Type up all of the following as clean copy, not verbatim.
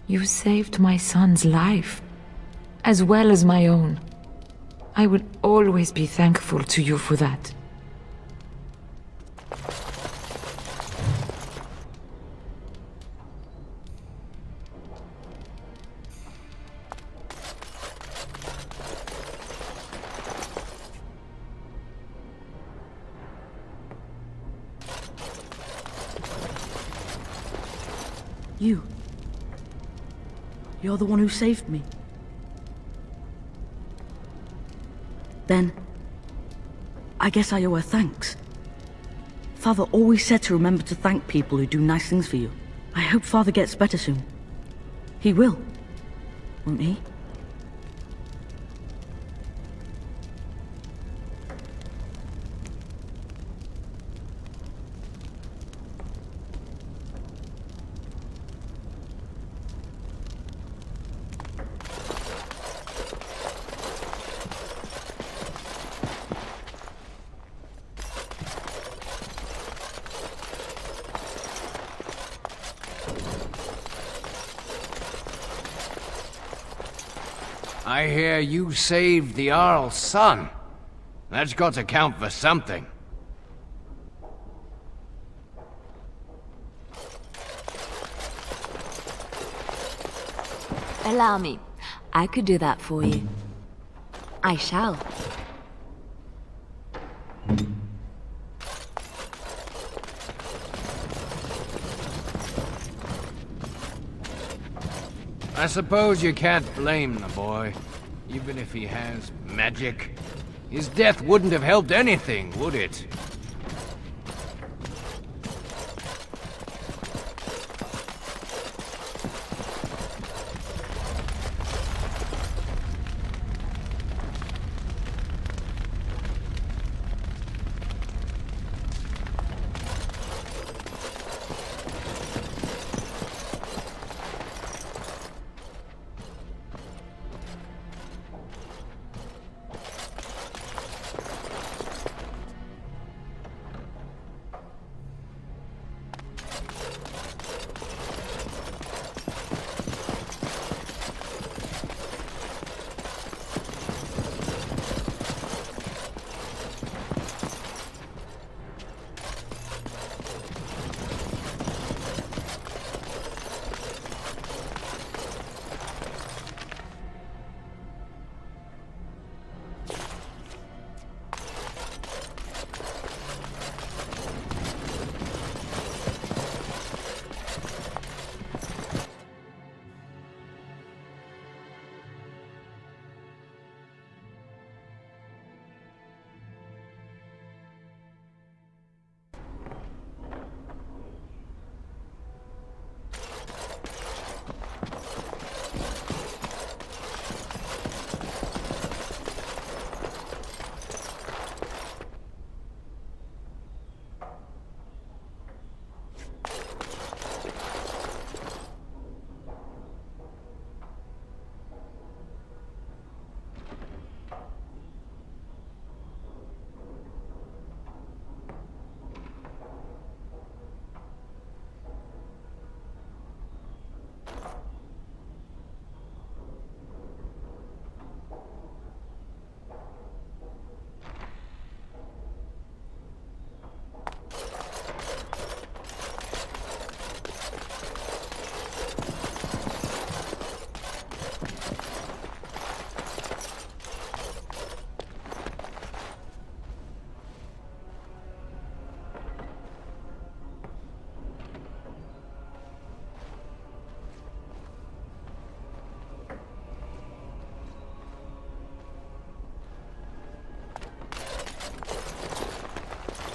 You saved my son's life, as well as my own. I will always be thankful to you for that. You're the one who saved me. Then, I guess I owe her thanks. Father always said to remember to thank people who do nice things for you. I hope Father gets better soon. He will, won't he? I hear you saved the Jarl's son. That's got to count for something. Allow me. I could do that for you. I shall. I suppose you can't blame the boy, even if he has magic. His death wouldn't have helped anything, would it?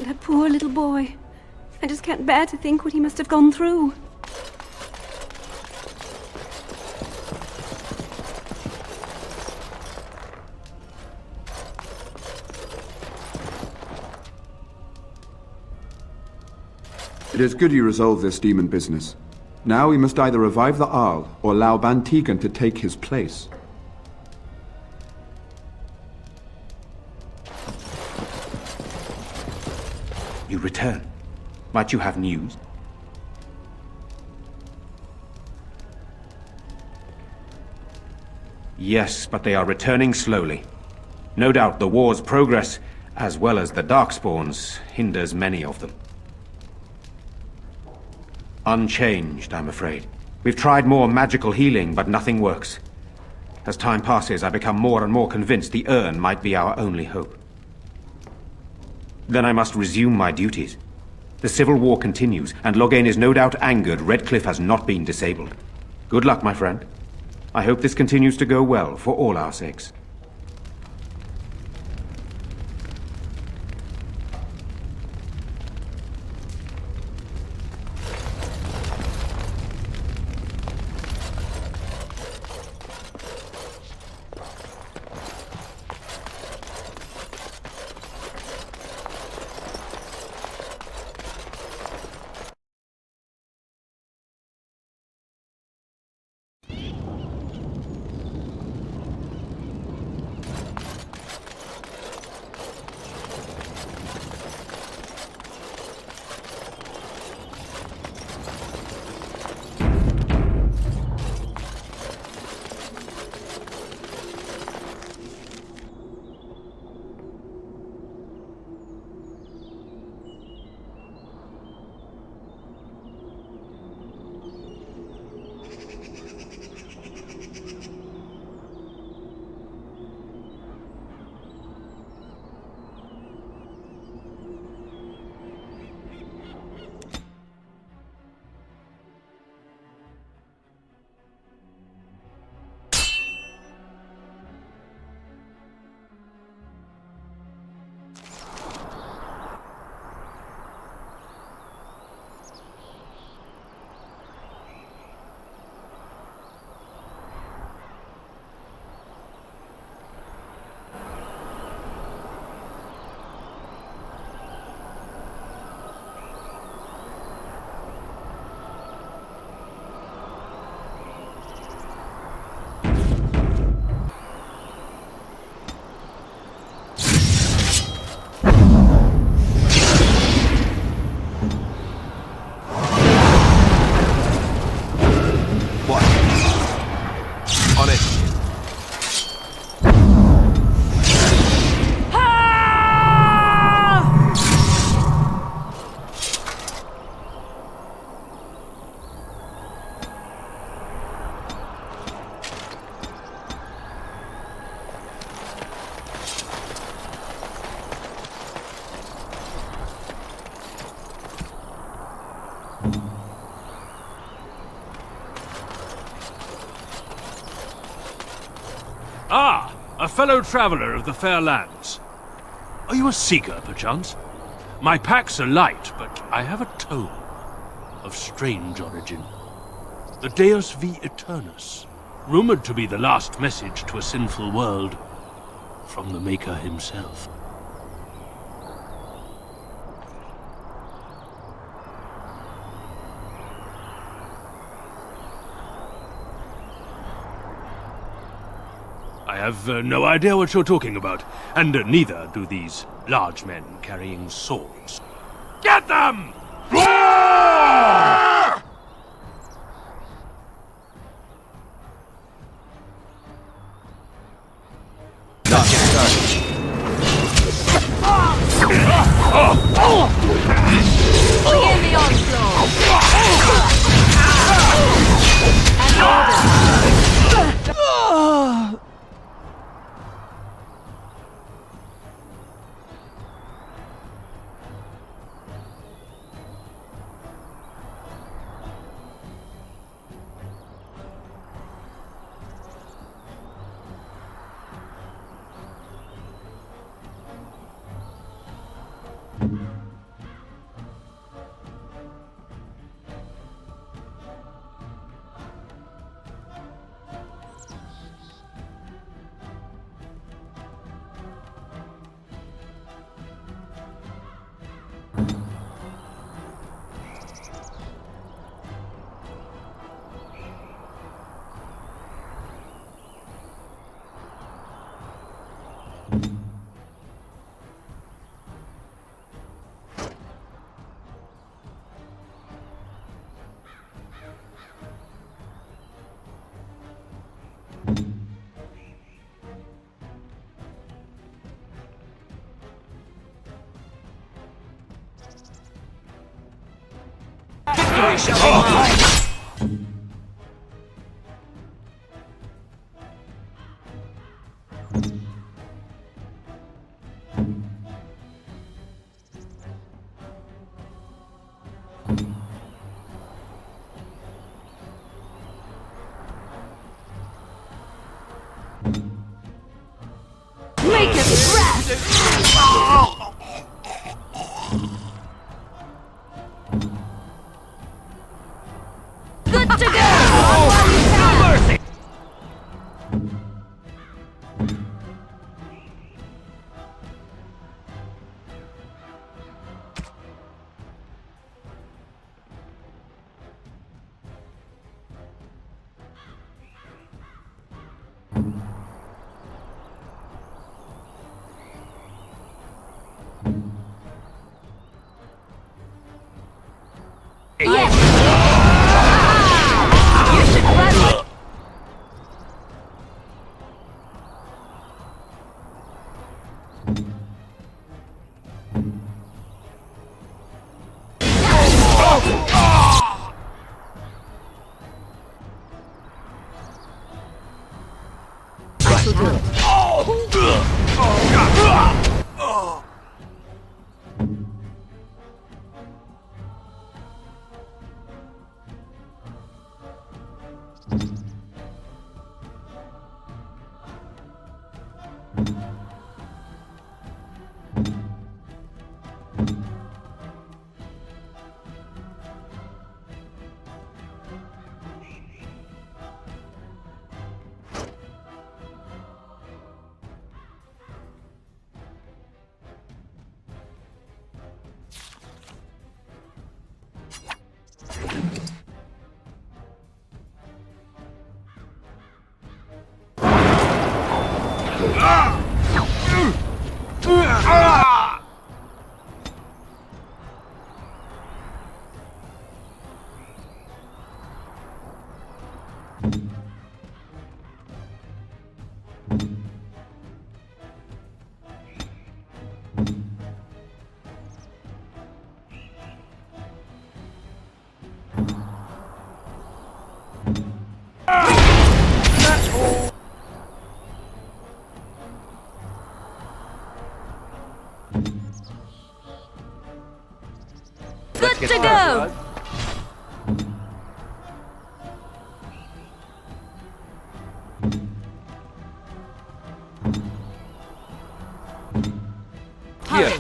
That poor little boy. I just can't bear to think what he must have gone through. It is good you resolved this demon business. Now we must either revive the Arl or allow Bantegan to take his place. You return. Might you have news? Yes, but they are returning slowly. No doubt the war's progress, as well as the Darkspawns, hinders many of them. Unchanged, I'm afraid. We've tried more magical healing, but nothing works. As time passes, I become more and more convinced the urn might be our only hope. Then I must resume my duties. The civil war continues, and Loghain is no doubt angered Redcliffe has not been disabled. Good luck, my friend. I hope this continues to go well for all our sakes. Ah, a fellow traveler of the fair lands. Are you a seeker, perchance? My packs are light, but I have a tome of strange origin. The Deus V Eternus, rumored to be the last message to a sinful world from the Maker himself. I have no idea what you're talking about, and neither do these large men carrying swords. Get them! Begin the onslaught! And order! victory shall be mine! Make us rest! Good to go! Mercy! Yes! You should run! I shall do it. Good to go! Hurry!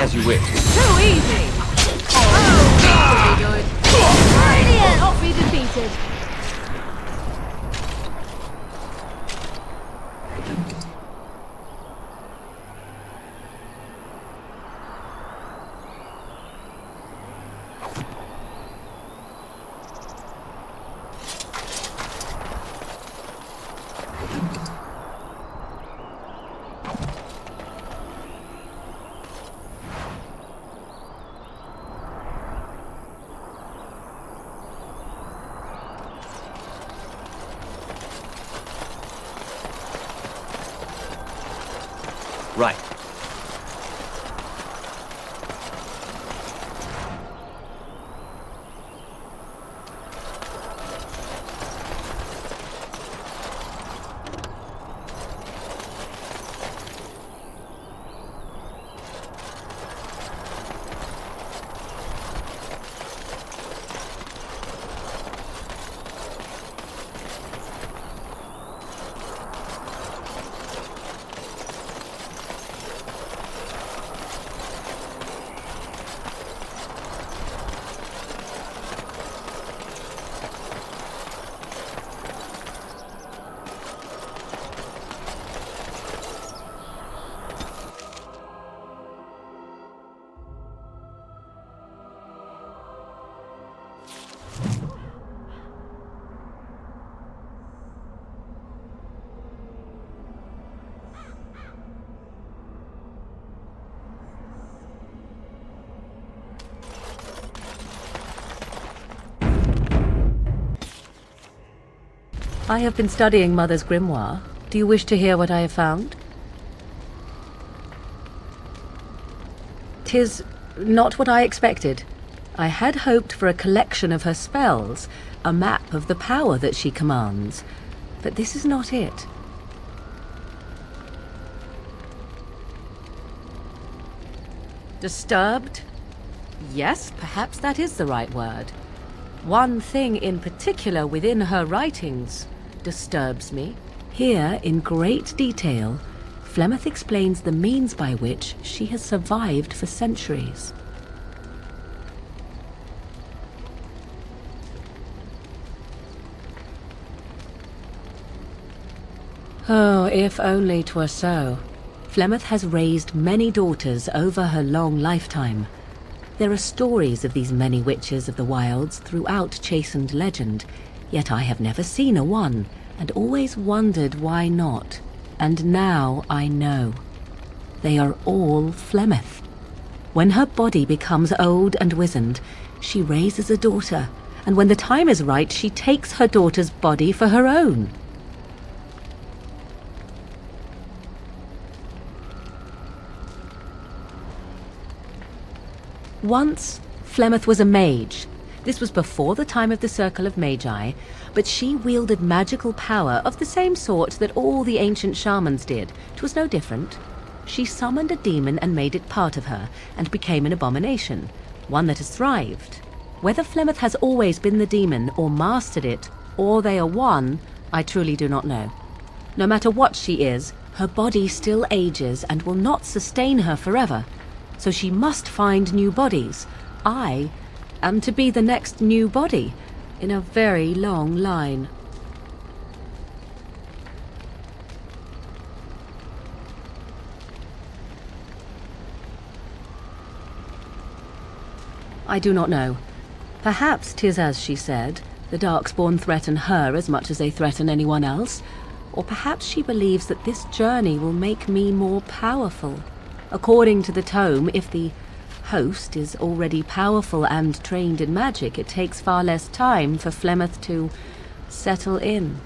As you wish. Too easy! Oh, this will be good. Brilliant! Not be defeated. Right. I have been studying Mother's grimoire. Do you wish to hear what I have found? 'Tis not what I expected. I had hoped for a collection of her spells, a map of the power that she commands. But this is not it. Disturbed? Yes, perhaps that is the right word. One thing in particular within her writings disturbs me. Here, in great detail, Flemeth explains the means by which she has survived for centuries. Oh, if only 'twere so. Flemeth has raised many daughters over her long lifetime. There are stories of these many witches of the wilds throughout chastened legend, yet I have never seen a one, and always wondered why not. And now I know. They are all Flemeth. When her body becomes old and wizened, she raises a daughter, and when the time is right, she takes her daughter's body for her own. Once, Flemeth was a mage. This was before the time of the Circle of Magi, but she wielded magical power of the same sort that all the ancient shamans did. 'Twas no different. She summoned a demon and made it part of her, and became an abomination, one that has thrived. Whether Flemeth has always been the demon, or mastered it, or they are one, I truly do not know. No matter what she is, her body still ages and will not sustain her forever. So she must find new bodies. I am to be the next new body in a very long line. I do not know. Perhaps 'tis as she said, the Darkspawn threaten her as much as they threaten anyone else. Or perhaps she believes that this journey will make me more powerful. According to the tome, if the host is already powerful and trained in magic, it takes far less time for Flemeth to settle in.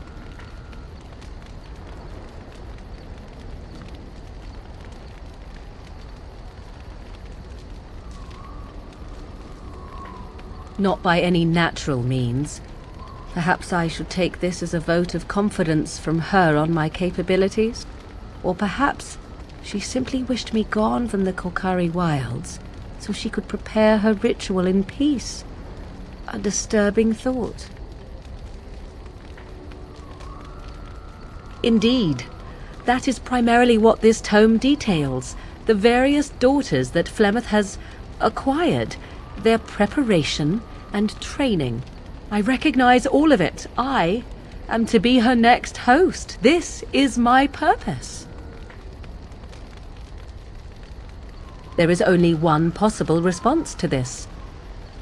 Not by any natural means. Perhaps I should take this as a vote of confidence from her on my capabilities. Or perhaps she simply wished me gone from the Korkari wilds so she could prepare her ritual in peace. A disturbing thought. Indeed, that is primarily what this tome details. The various daughters that Flemeth has acquired, their preparation and training. I recognize all of it. I am to be her next host. This is my purpose. There is only one possible response to this.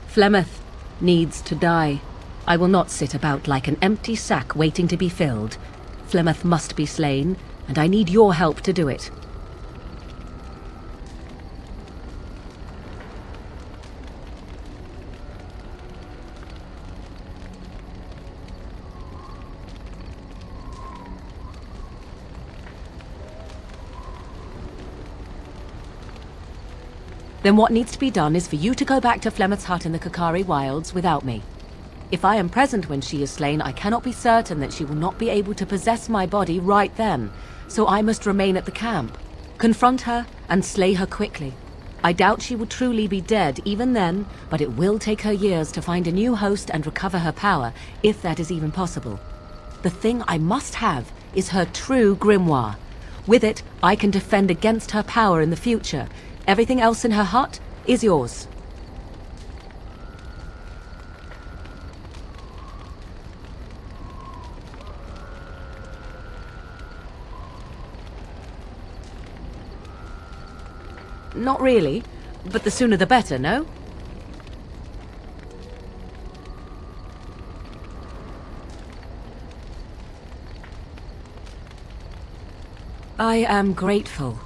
Flemeth needs to die. I will not sit about like an empty sack waiting to be filled. Flemeth must be slain, and I need your help to do it. Then what needs to be done is for you to go back to Flemeth's hut in the Korkari wilds without me. If I am present when she is slain, I cannot be certain that she will not be able to possess my body right then, so I must remain at the camp. Confront her and slay her quickly. I doubt she will truly be dead even then, but it will take her years to find a new host and recover her power, if that is even possible. The thing I must have is her true grimoire. With it, I can defend against her power in the future. Everything else in her hut is yours. Not really, but the sooner the better, no? I am grateful.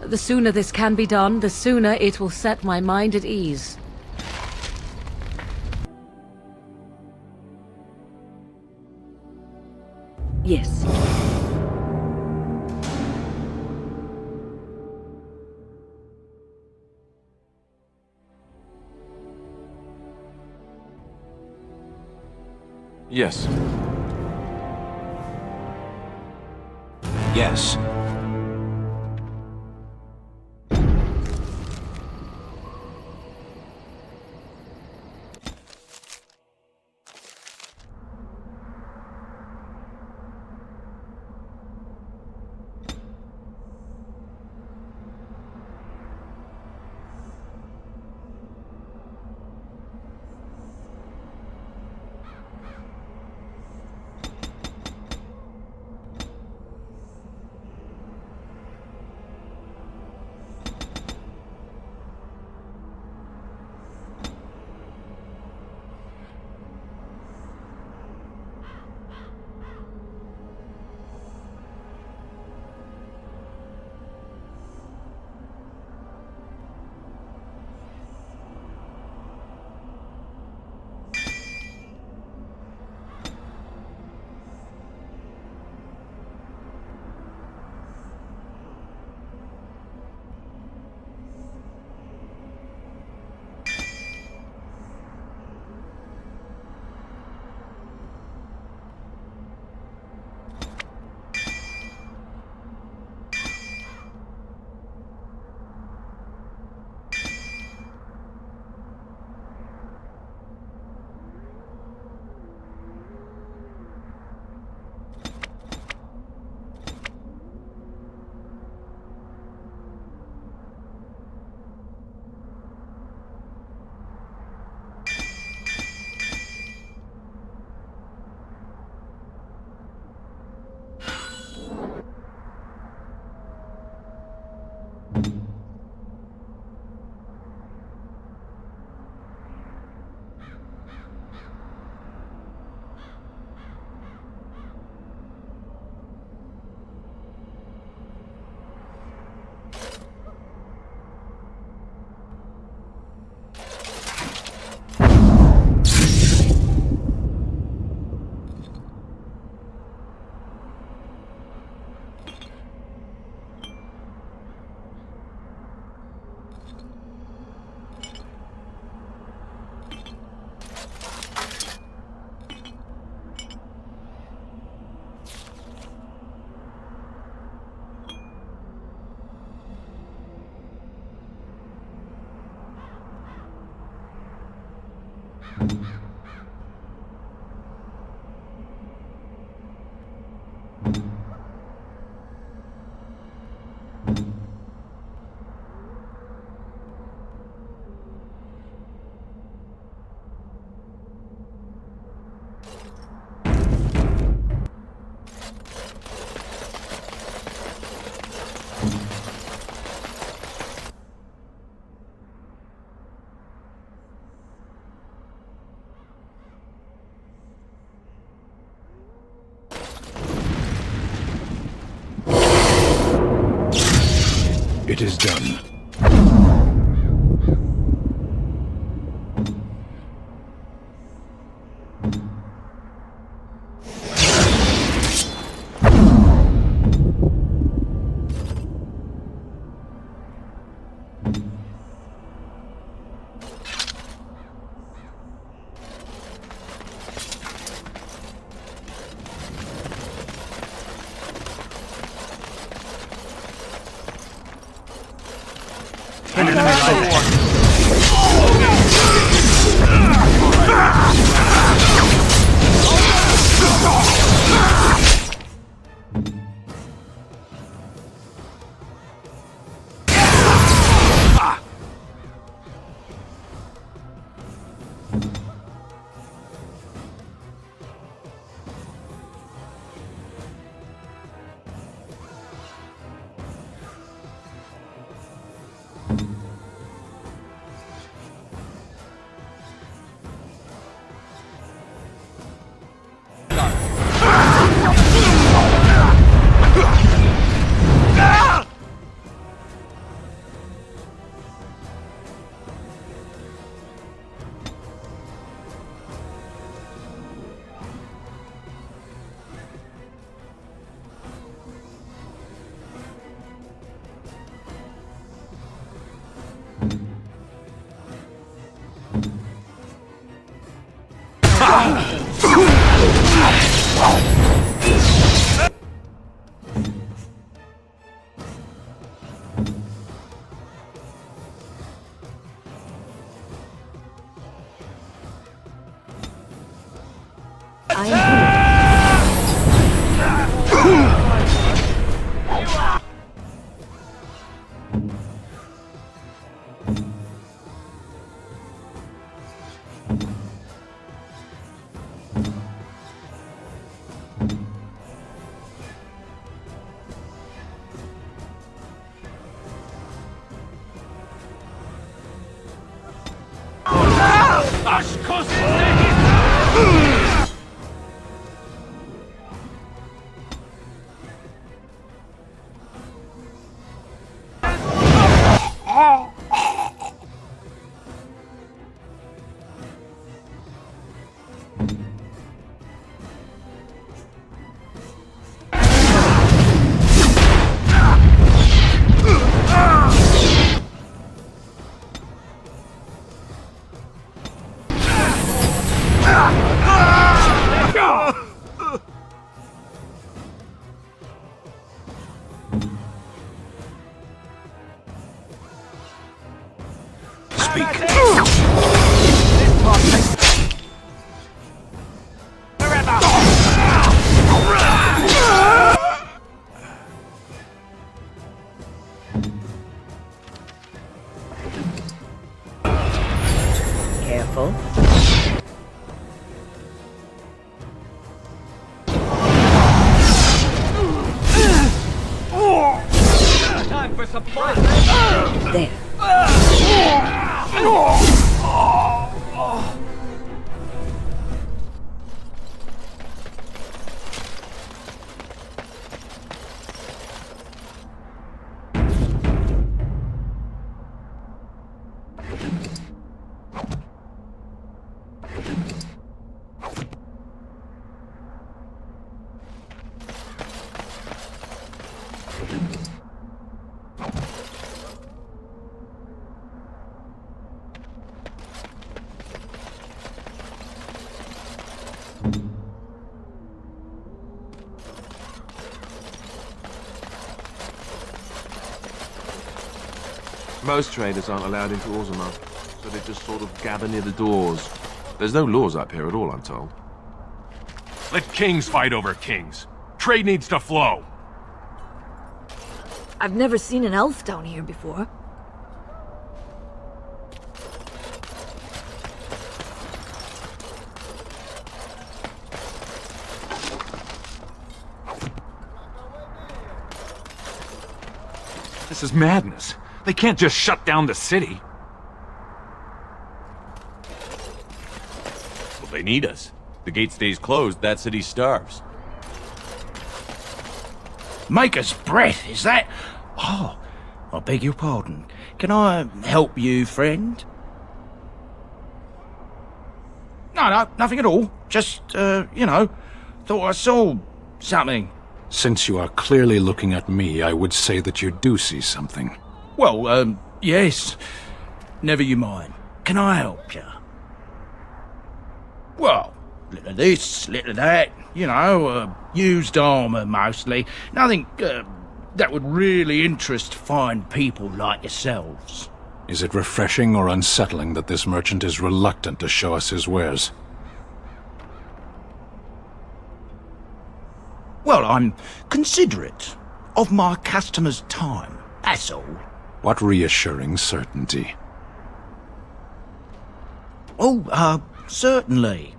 The sooner this can be done, the sooner it will set my mind at ease. Yes. Yes. Yes. It is done. Careful. Time for some fun. There. Most traders aren't allowed into Orzammar, so they just sort of gather near the doors. There's no laws up here at all, I'm told. Let kings fight over kings. Trade needs to flow. I've never seen an elf down here before. This is madness. They can't just shut down the city. Well, they need us. The gate stays closed, that city starves. Maker's breath, is that? Oh, I beg your pardon. Can I help you, friend? No, nothing at all. Just, thought I saw something. Since you are clearly looking at me, I would say that you do see something. Well, yes. Never you mind. Can I help you? Well, little of this, little of that. Used armour mostly. Nothing that would really interest fine people like yourselves. Is it refreshing or unsettling that this merchant is reluctant to show us his wares? Well, I'm considerate of my customers' time, that's all. What reassuring certainty. Oh, certainly.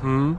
Hmm?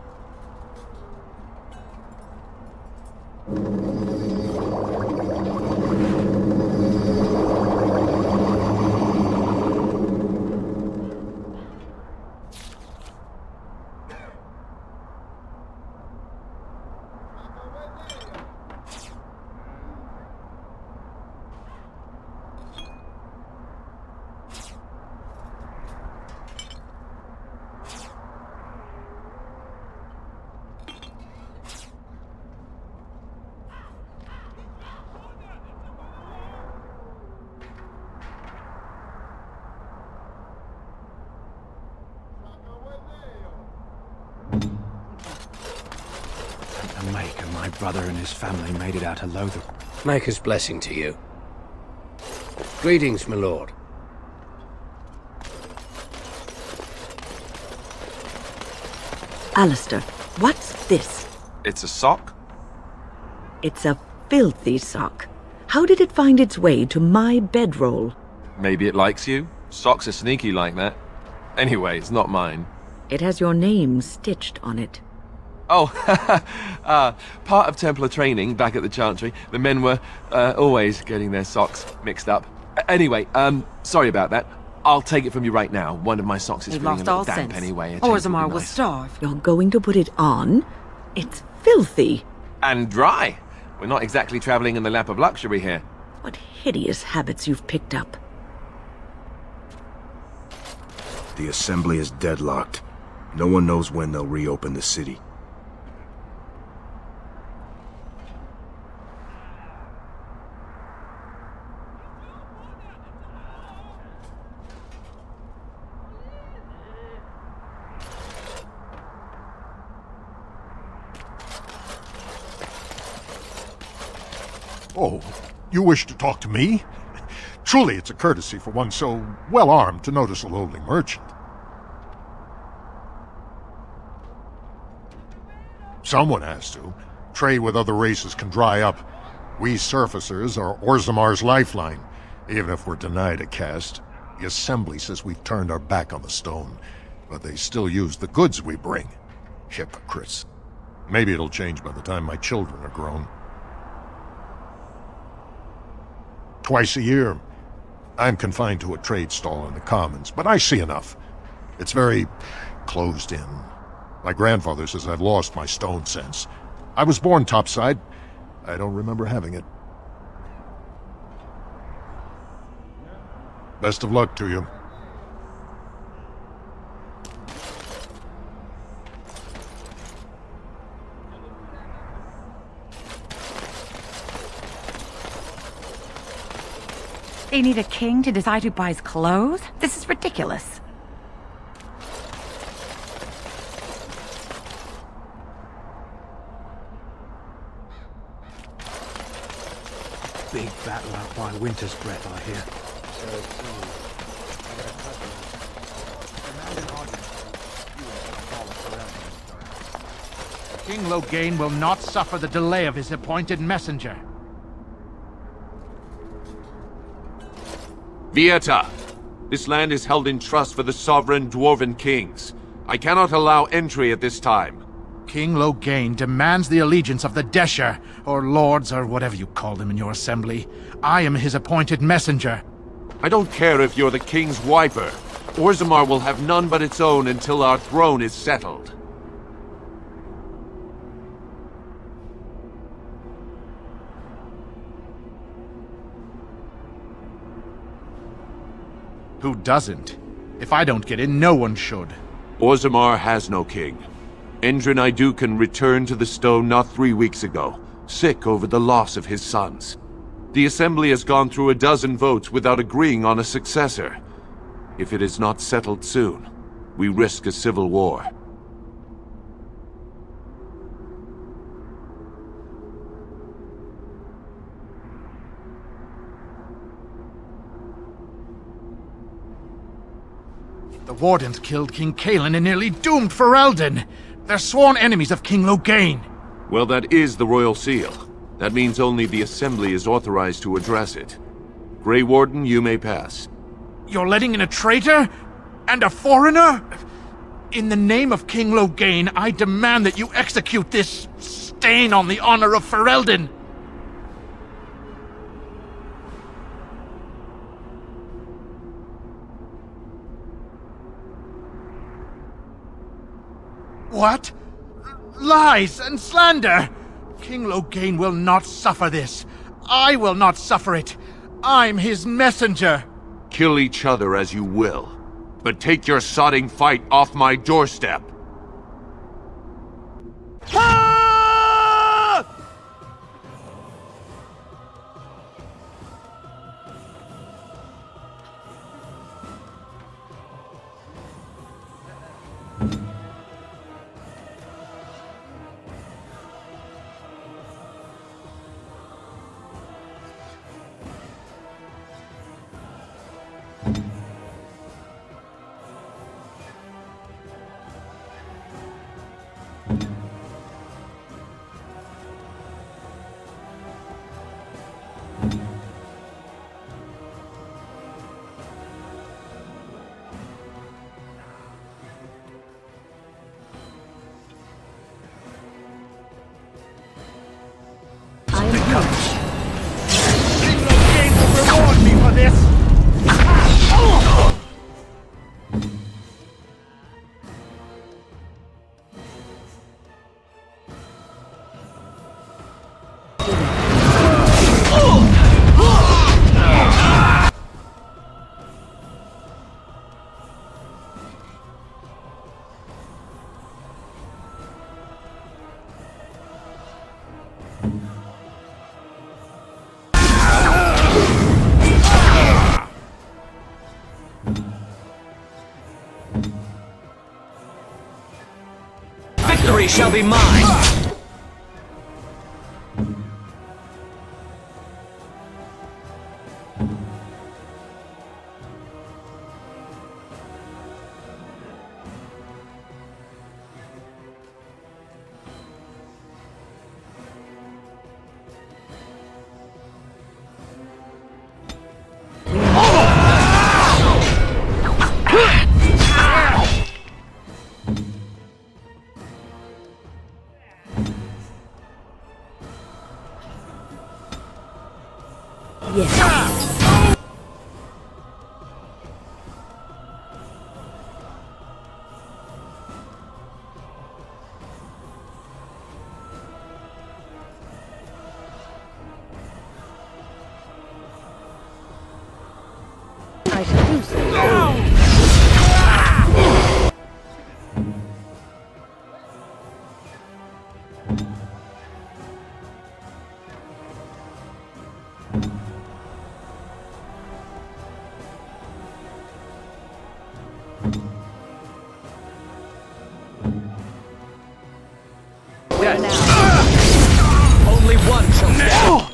The Maker, my brother and his family made it out of Lothar. Maker's blessing to you. Greetings, my lord. Alistair, what's this? It's a sock? It's a filthy sock. How did it find its way to my bedroll? Maybe it likes you. Socks are sneaky like that. Anyway, it's not mine. It has your name stitched on it. Oh, part of Templar training back at the Chantry. The men were always getting their socks mixed up. Anyway, sorry about that. I'll take it from you right now. One of my socks is You've feeling a lost little all damp sense. anyway. A change would be Orzammar will nice. starve. You're going to put it on? It's filthy. And dry. We're not exactly traveling in the lap of luxury here. What hideous habits you've picked up. The assembly is deadlocked. No one knows when they'll reopen the city. Oh, you wish to talk to me? Truly, it's a courtesy for one so well-armed to notice a lowly merchant. Someone has to. Trade with other races can dry up. We surfacers are Orzammar's lifeline. Even if we're denied a caste, the Assembly says we've turned our back on the stone, but they still use the goods we bring. Hypocrites. Maybe it'll change by the time my children are grown. Twice a year, I'm confined to a trade stall in the Commons, but I see enough. It's very closed in. My grandfather says I've lost my stone sense. I was born topside. I don't remember having it. Best of luck to you. They need a king to decide who buys clothes? This is ridiculous. Big battle out by Winter's Breath, I hear. King Loghain will not suffer the delay of his appointed messenger. Vieta, this land is held in trust for the sovereign dwarven kings. I cannot allow entry at this time. King Loghain demands the allegiance of the Desher, or lords, or whatever you call them in your assembly. I am his appointed messenger. I don't care if you're the king's wiper. Orzammar will have none but its own until our throne is settled. Who doesn't? If I don't get in, no one should. Orzammar has no king. Endrin Idukan returned to the stone not 3 weeks ago, sick over the loss of his sons. The Assembly has gone through a dozen votes without agreeing on a successor. If it is not settled soon, we risk a civil war. The Wardens killed King Cailan and nearly doomed Ferelden. They're sworn enemies of King Loghain. Well, that is the Royal Seal. That means only the Assembly is authorized to address it. Grey Warden, you may pass. You're letting in a traitor? And a foreigner? In the name of King Loghain, I demand that you execute this stain on the honor of Ferelden. What? Lies and slander! King Loghain will not suffer this. I will not suffer it. I'm his messenger. Kill each other as you will, but take your sodding fight off my doorstep. Victory shall be mine! I shall do so. Where now? Only one shall stand.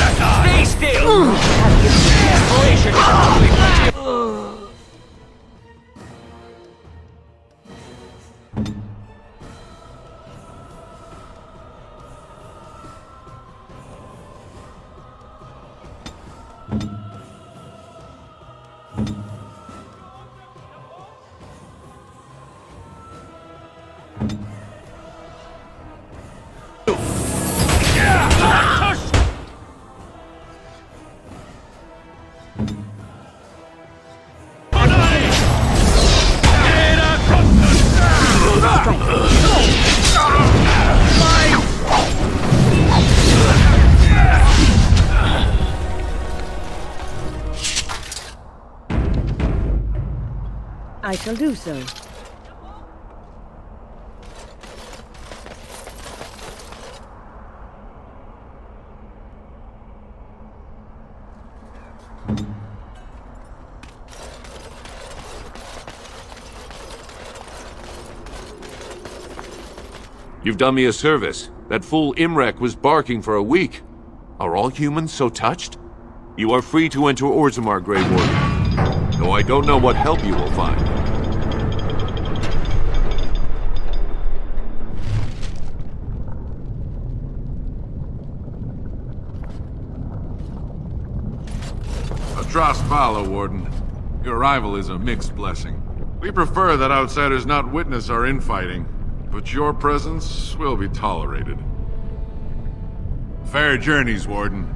Stay still! Desperation is only what you... I shall do so. You've done me a service. That fool Imrek was barking for a week. Are all humans so touched? You are free to enter Orzammar, Grey Warden. Though I don't know what help you will find. A Drast Bala, Warden. Your arrival is a mixed blessing. We prefer that outsiders not witness our infighting, but your presence will be tolerated. Fair journeys, Warden.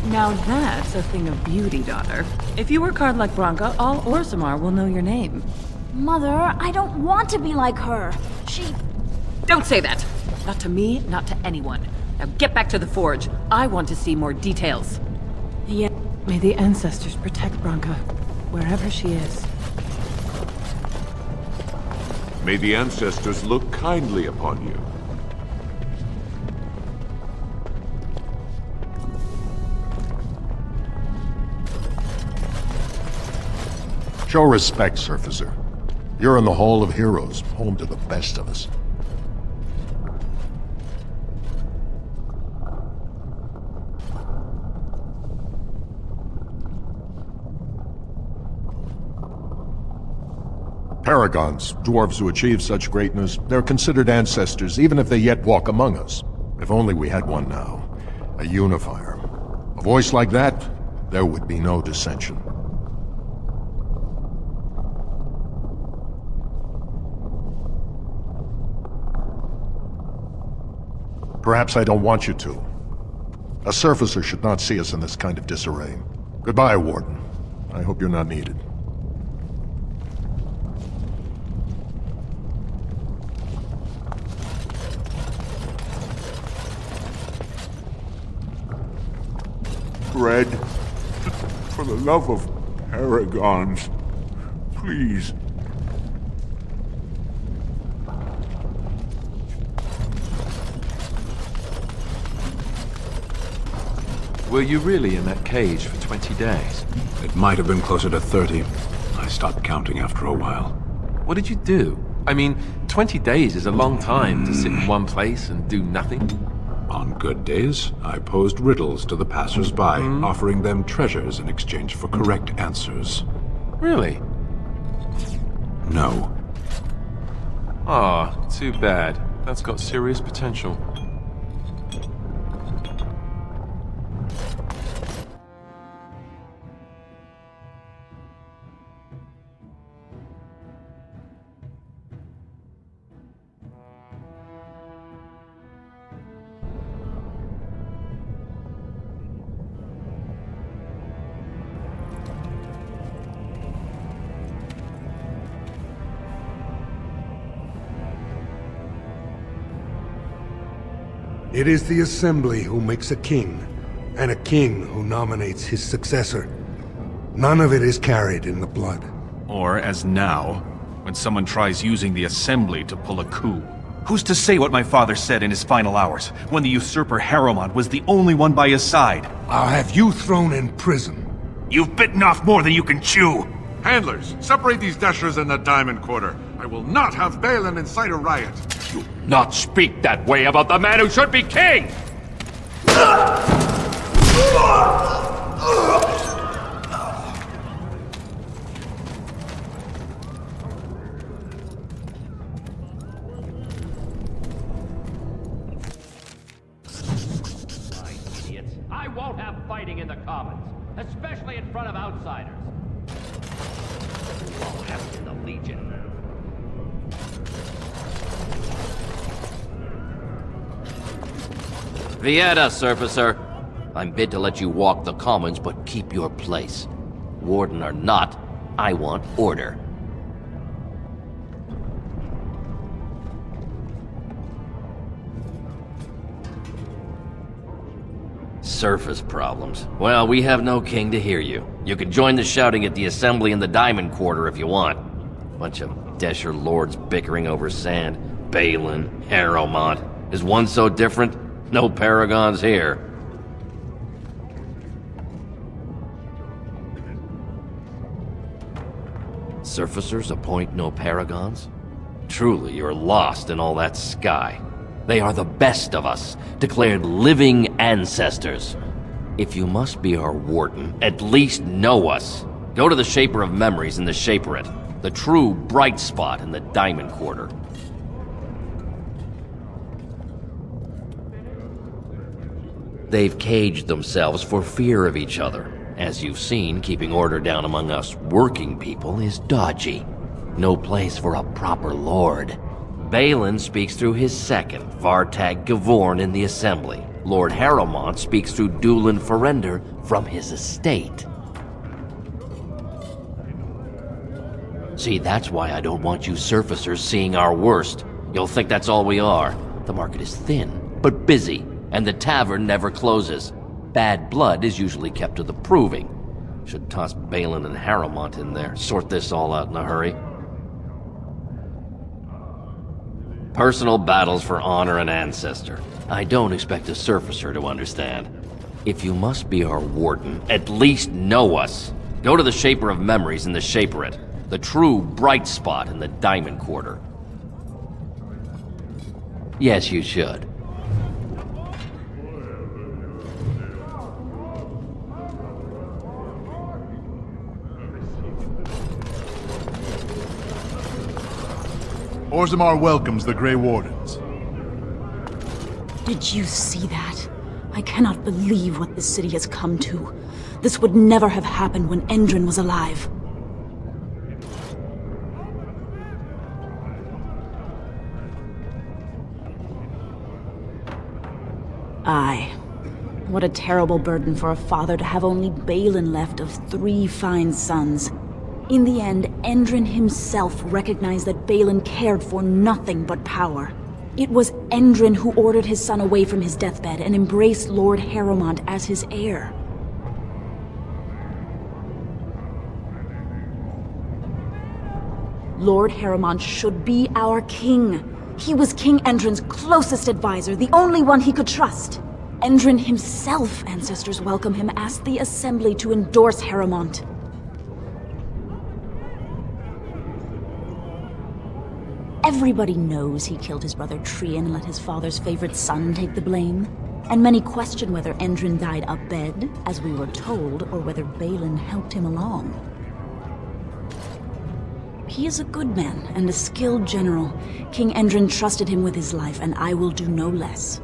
Now that's a thing of beauty, daughter. If you work hard like Branka, all Orzammar will know your name. Mother, I don't want to be like her. She... Don't say that! Not to me, not to anyone. Now get back to the forge. I want to see more details. Yeah. May the ancestors protect Branka, wherever she is. May the ancestors look kindly upon you. Show respect, Surfacer. You're in the Hall of Heroes, home to the best of us. Paragons, dwarves who achieve such greatness, they're considered ancestors even if they yet walk among us. If only we had one now. A unifier. A voice like that, there would be no dissension. Perhaps I don't want you to. A surfacer should not see us in this kind of disarray. Goodbye, Warden. I hope you're not needed. Red, for the love of Paragons, please. Were you really in that cage for 20 days? It might have been closer to 30. I stopped counting after a while. What did you do? I mean, 20 days is a long time to sit in one place and do nothing. On good days, I posed riddles to the passers-by, offering them treasures in exchange for correct answers. Really? No. Ah, too bad. That's got serious potential. It is the Assembly who makes a king, and a king who nominates his successor. None of it is carried in the blood. Or, as now, when someone tries using the Assembly to pull a coup. Who's to say what my father said in his final hours, when the usurper Harrowmont was the only one by his side? I'll have you thrown in prison. You've bitten off more than you can chew! Handlers, separate these dashers in the Diamond Quarter. I will not have Balin incite a riot. Do not speak that way about the man who should be king! Idiots. I won't have fighting in the Commons, especially in front of outsiders. I'll have it in the Legion. Vieta, Surfacer. I'm bid to let you walk the Commons, but keep your place. Warden or not, I want order. Surface problems. Well, we have no king to hear you. You can join the shouting at the Assembly in the Diamond Quarter if you want. Bunch of Desher lords bickering over sand. Balin, Harrowmont. Is one so different? No paragons here. Surfacers appoint no paragons? Truly, you're lost in all that sky. They are the best of us, declared living ancestors. If you must be our warden, at least know us. Go to the Shaper of Memories in the Shaperate, the true bright spot in the Diamond Quarter. They've caged themselves for fear of each other. As you've seen, keeping order down among us working people is dodgy. No place for a proper lord. Balin speaks through his second, Vartag Gavorn, in the Assembly. Lord Harrowmont speaks through Dulin Ferender from his estate. See, that's why I don't want you surfacers seeing our worst. You'll think that's all we are. The market is thin, but busy, and the tavern never closes. Bad blood is usually kept to the proving. Should toss Balin and Harrowmont in there, sort this all out in a hurry. Personal battles for honor and ancestor. I don't expect a surfacer to understand. If you must be our warden, at least know us. Go to the Shaper of Memories in the Shaperate, the true bright spot in the Diamond Quarter. Yes, you should. Orzammar welcomes the Grey Wardens. Did you see that? I cannot believe what this city has come to. This would never have happened when Endrin was alive. Aye. What a terrible burden for a father to have only Balin left of 3 fine sons. In the end, Endrin himself recognized that Balin cared for nothing but power. It was Endrin who ordered his son away from his deathbed and embraced Lord Harrowmont as his heir. Lord Harrowmont should be our king. He was King Endrin's closest advisor, the only one he could trust. Endrin himself, ancestors welcome him, asked the Assembly to endorse Harrowmont. Everybody knows he killed his brother Trian and let his father's favorite son take the blame. And many question whether Endrin died abed, as we were told, or whether Balin helped him along. He is a good man and a skilled general. King Endrin trusted him with his life, and I will do no less.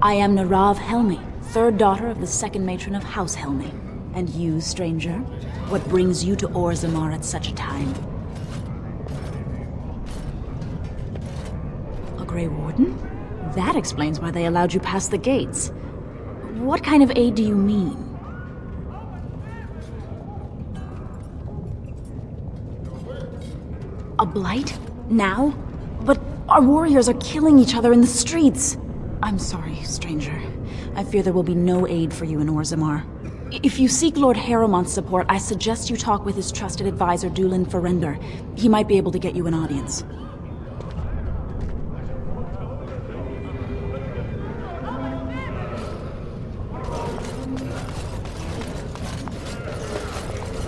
I am Narav Helmi, 3rd daughter of the 2nd matron of House Helmi. And you, stranger, what brings you to Orzammar at such a time? Grey Warden? That explains why they allowed you past the gates. What kind of aid do you mean? A blight? Now? But our warriors are killing each other in the streets. I'm sorry, stranger. I fear there will be no aid for you in Orzammar. If you seek Lord Harrowmont's support, I suggest you talk with his trusted advisor, Dulin Ferender. He might be able to get you an audience.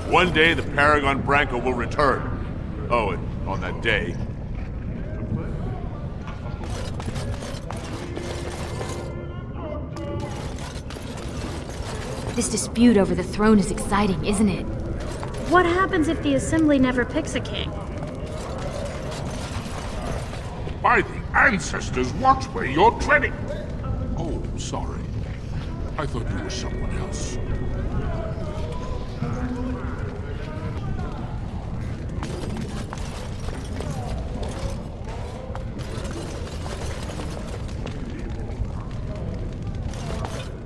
One day, the Paragon Branco will return. Oh, and on that day... This dispute over the throne is exciting, isn't it? What happens if the Assembly never picks a king? By the ancestors, watch where you're treading! Oh, sorry. I thought you were someone else.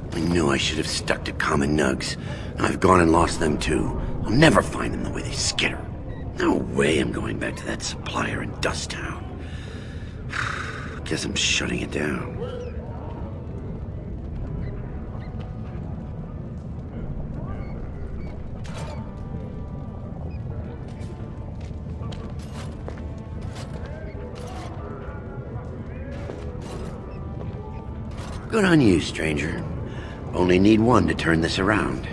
I knew I should have stuck to common nugs. I've gone and lost them too. I'll never find them the way they skitter. No way I'm going back to that supplier in Dust Town. Guess I'm shutting it down. Good on you, stranger. Only need one to turn this around.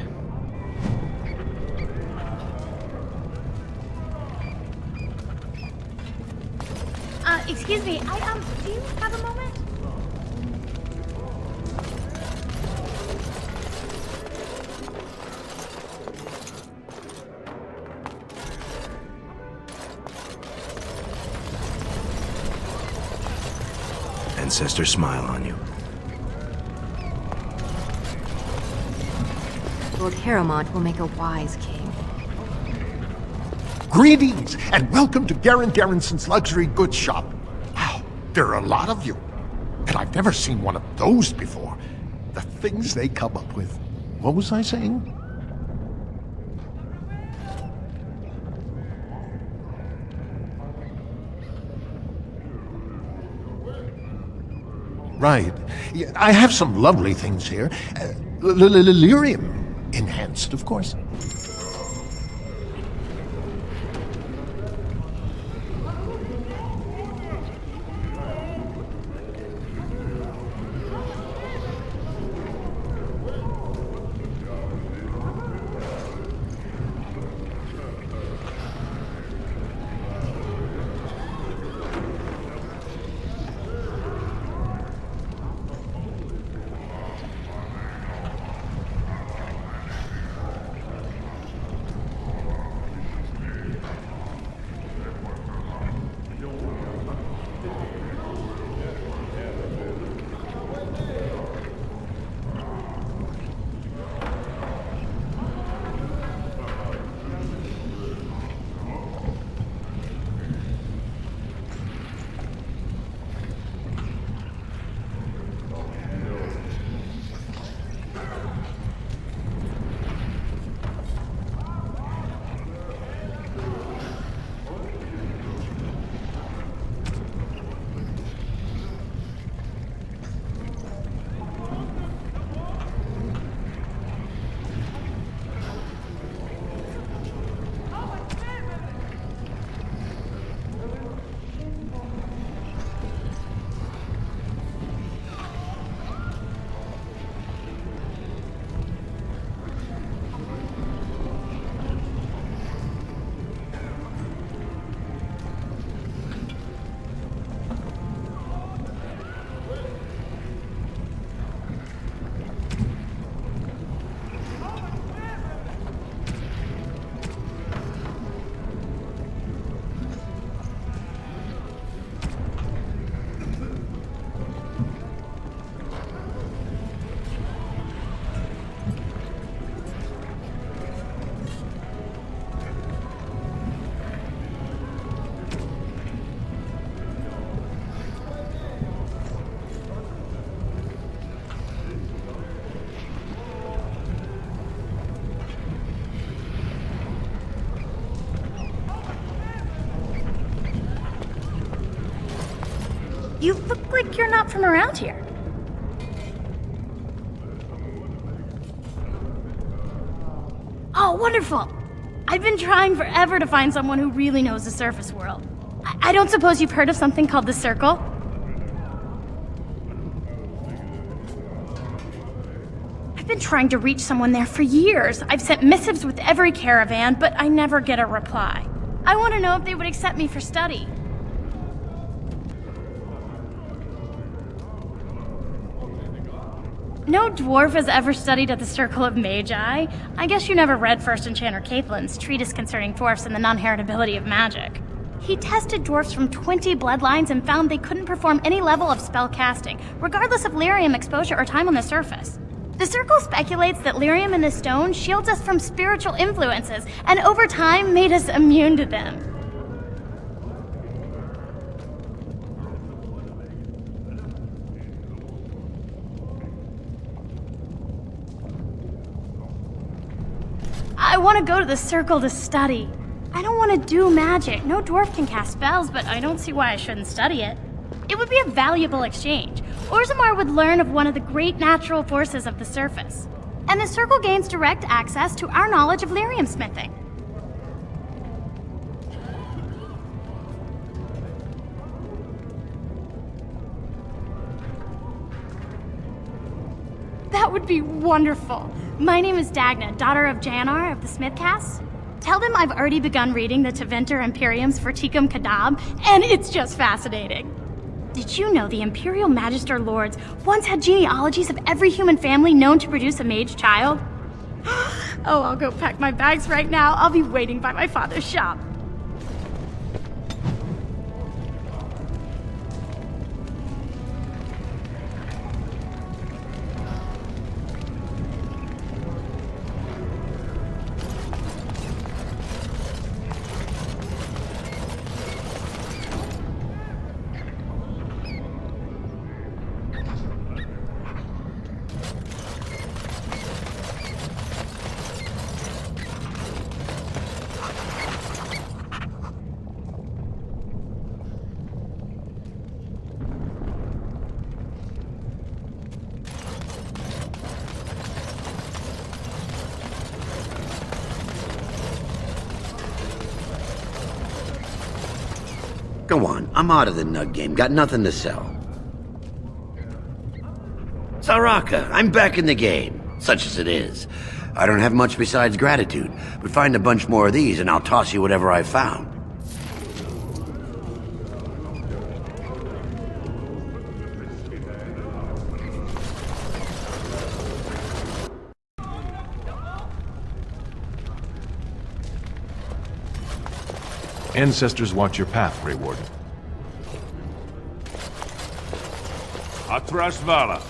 Excuse me, do you have a moment? ancestors smile on you. Lord Harrowmont will make a wise king. Greetings, and welcome to Garen Garrison's luxury goods shop. Wow, there are a lot of you. And I've never seen one of those before. The things they come up with. What was I saying? Right. Yeah, I have some lovely things here. Lyrium enhanced, of course. You look like you're not from around here. Oh, wonderful! I've been trying forever to find someone who really knows the surface world. I don't suppose you've heard of something called the Circle? I've been trying to reach someone there for years. I've sent missives with every caravan, but I never get a reply. I want to know if they would accept me for study. No dwarf has ever studied at the Circle of Magi. I guess you never read First Enchanter Caitlin's treatise concerning dwarfs and the non-heritability of magic. He tested dwarfs from 20 bloodlines and found they couldn't perform any level of spell casting, regardless of lyrium exposure or time on the surface. The Circle speculates that lyrium in the stone shields us from spiritual influences, and over time made us immune to them. I want to go to the Circle to study. I don't want to do magic. No dwarf can cast spells, but I don't see why I shouldn't study it. It would be a valuable exchange. Orzammar would learn of one of the great natural forces of the surface. And the Circle gains direct access to our knowledge of lyrium smithing. That would be wonderful. My name is Dagna, daughter of Janar of the Smithcast. Tell them I've already begun reading the Tevinter Imperiums for Tikum Kadab, and it's just fascinating. Did you know the Imperial Magister Lords once had genealogies of every human family known to produce a mage child? Oh, I'll go pack my bags right now. I'll be waiting by my father's shop. I'm out of the nug game, got nothing to sell. Saraka, I'm back in the game, such as it is. I don't have much besides gratitude, but find a bunch more of these and I'll toss you whatever I found. Ancestors watch your path, Grey Warden. Atrasvala.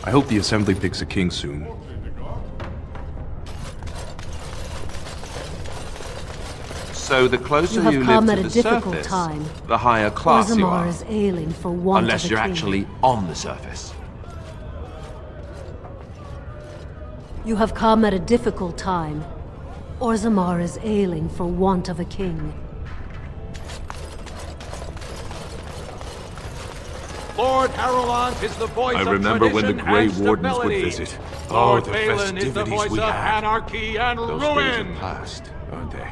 I hope the Assembly picks a king soon. So the closer You have you come live at to a the difficult surface, time. the higher class you Orzammar are. is ailing for want Unless of a you're king. actually on the surface. You have come at a difficult time. Orzammar is ailing for want of a king. Lord Harrowland is the voice I of remember when the tradition Grey and Wardens would stability. visit. Lord the Balin is the festivities voice we of had. anarchy and Those ruin. days are past, aren't they?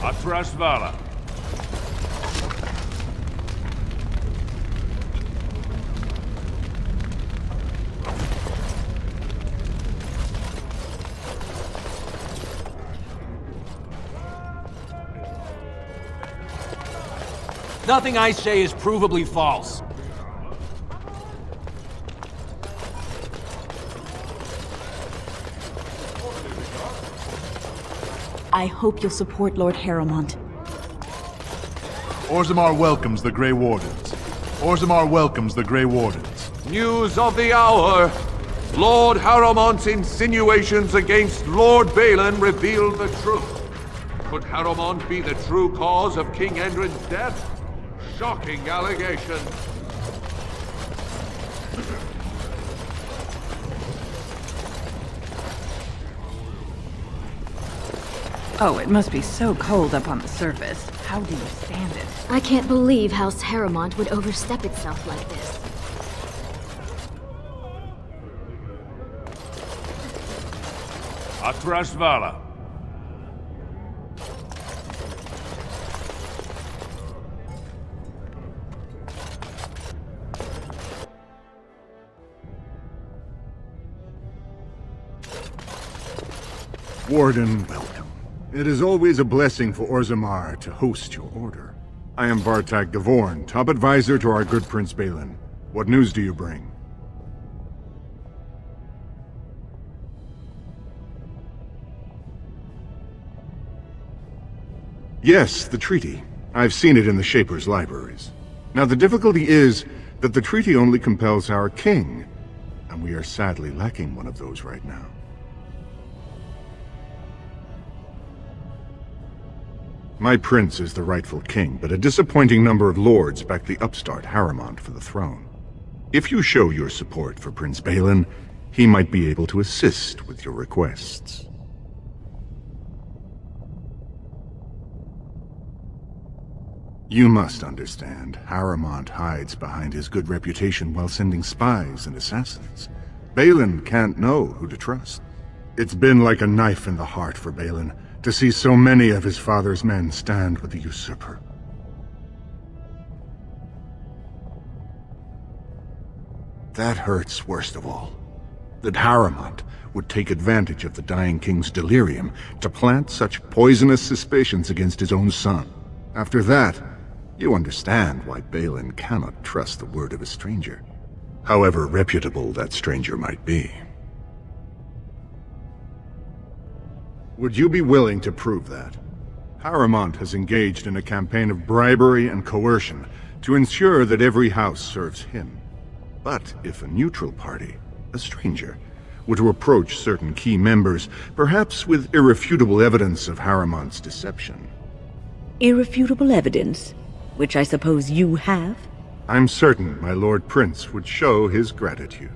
Atrasvala. Nothing I say is provably false. I hope you'll support Lord Harrowmont. Orzammar welcomes the Grey Wardens. Orzammar welcomes the Grey Wardens. News of the hour! Lord Harrowmont's insinuations against Lord Balin reveal the truth. Could Harrowmont be the true cause of King Endrin's death? Shocking allegation. Oh, it must be so cold up on the surface. How do you stand it? I can't believe House Harrowmont would overstep itself like this. Atrasvala. Warden, welcome. It is always a blessing for Orzammar to host your order. I am Vartak Gavorn, top advisor to our good Prince Balin. What news do you bring? Yes, the treaty. I've seen it in the Shaper's libraries. Now the difficulty is that the treaty only compels our king, and we are sadly lacking one of those right now. My prince is the rightful king, but a disappointing number of lords back the upstart Harrowmont for the throne. If you show your support for Prince Balin, he might be able to assist with your requests. You must understand, Harrowmont hides behind his good reputation while sending spies and assassins. Balin can't know who to trust. It's been like a knife in the heart for Balin to see so many of his father's men stand with the usurper. That hurts worst of all. That Harrowmont would take advantage of the dying king's delirium to plant such poisonous suspicions against his own son. After that, you understand why Balin cannot trust the word of a stranger, however reputable that stranger might be. Would you be willing to prove that? Harrowmont has engaged in a campaign of bribery and coercion to ensure that every house serves him. But if a neutral party, a stranger, were to approach certain key members, perhaps with irrefutable evidence of Harrowmont's deception. Irrefutable evidence, which I suppose you have? I'm certain my Lord Prince would show his gratitude.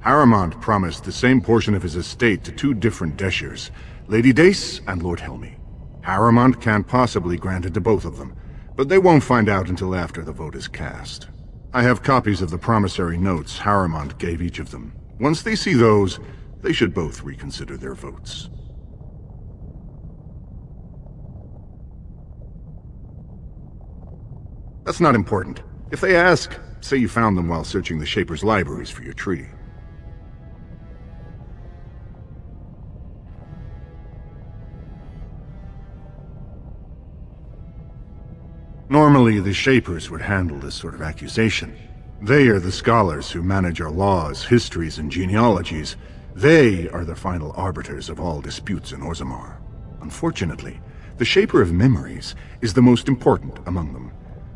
Harrimont promised the same portion of his estate to two different Deshers, Lady Dace and Lord Helmy. Harrimont can't possibly grant it to both of them, but they won't find out until after the vote is cast. I have copies of the promissory notes Harrimont gave each of them. Once they see those, they should both reconsider their votes. That's not important. If they ask, say you found them while searching the Shaper's libraries for your treaty. Normally, the Shapers would handle this sort of accusation. They are the scholars who manage our laws, histories, and genealogies. They are the final arbiters of all disputes in Orzammar. Unfortunately, the Shaper of Memories is the most important among them,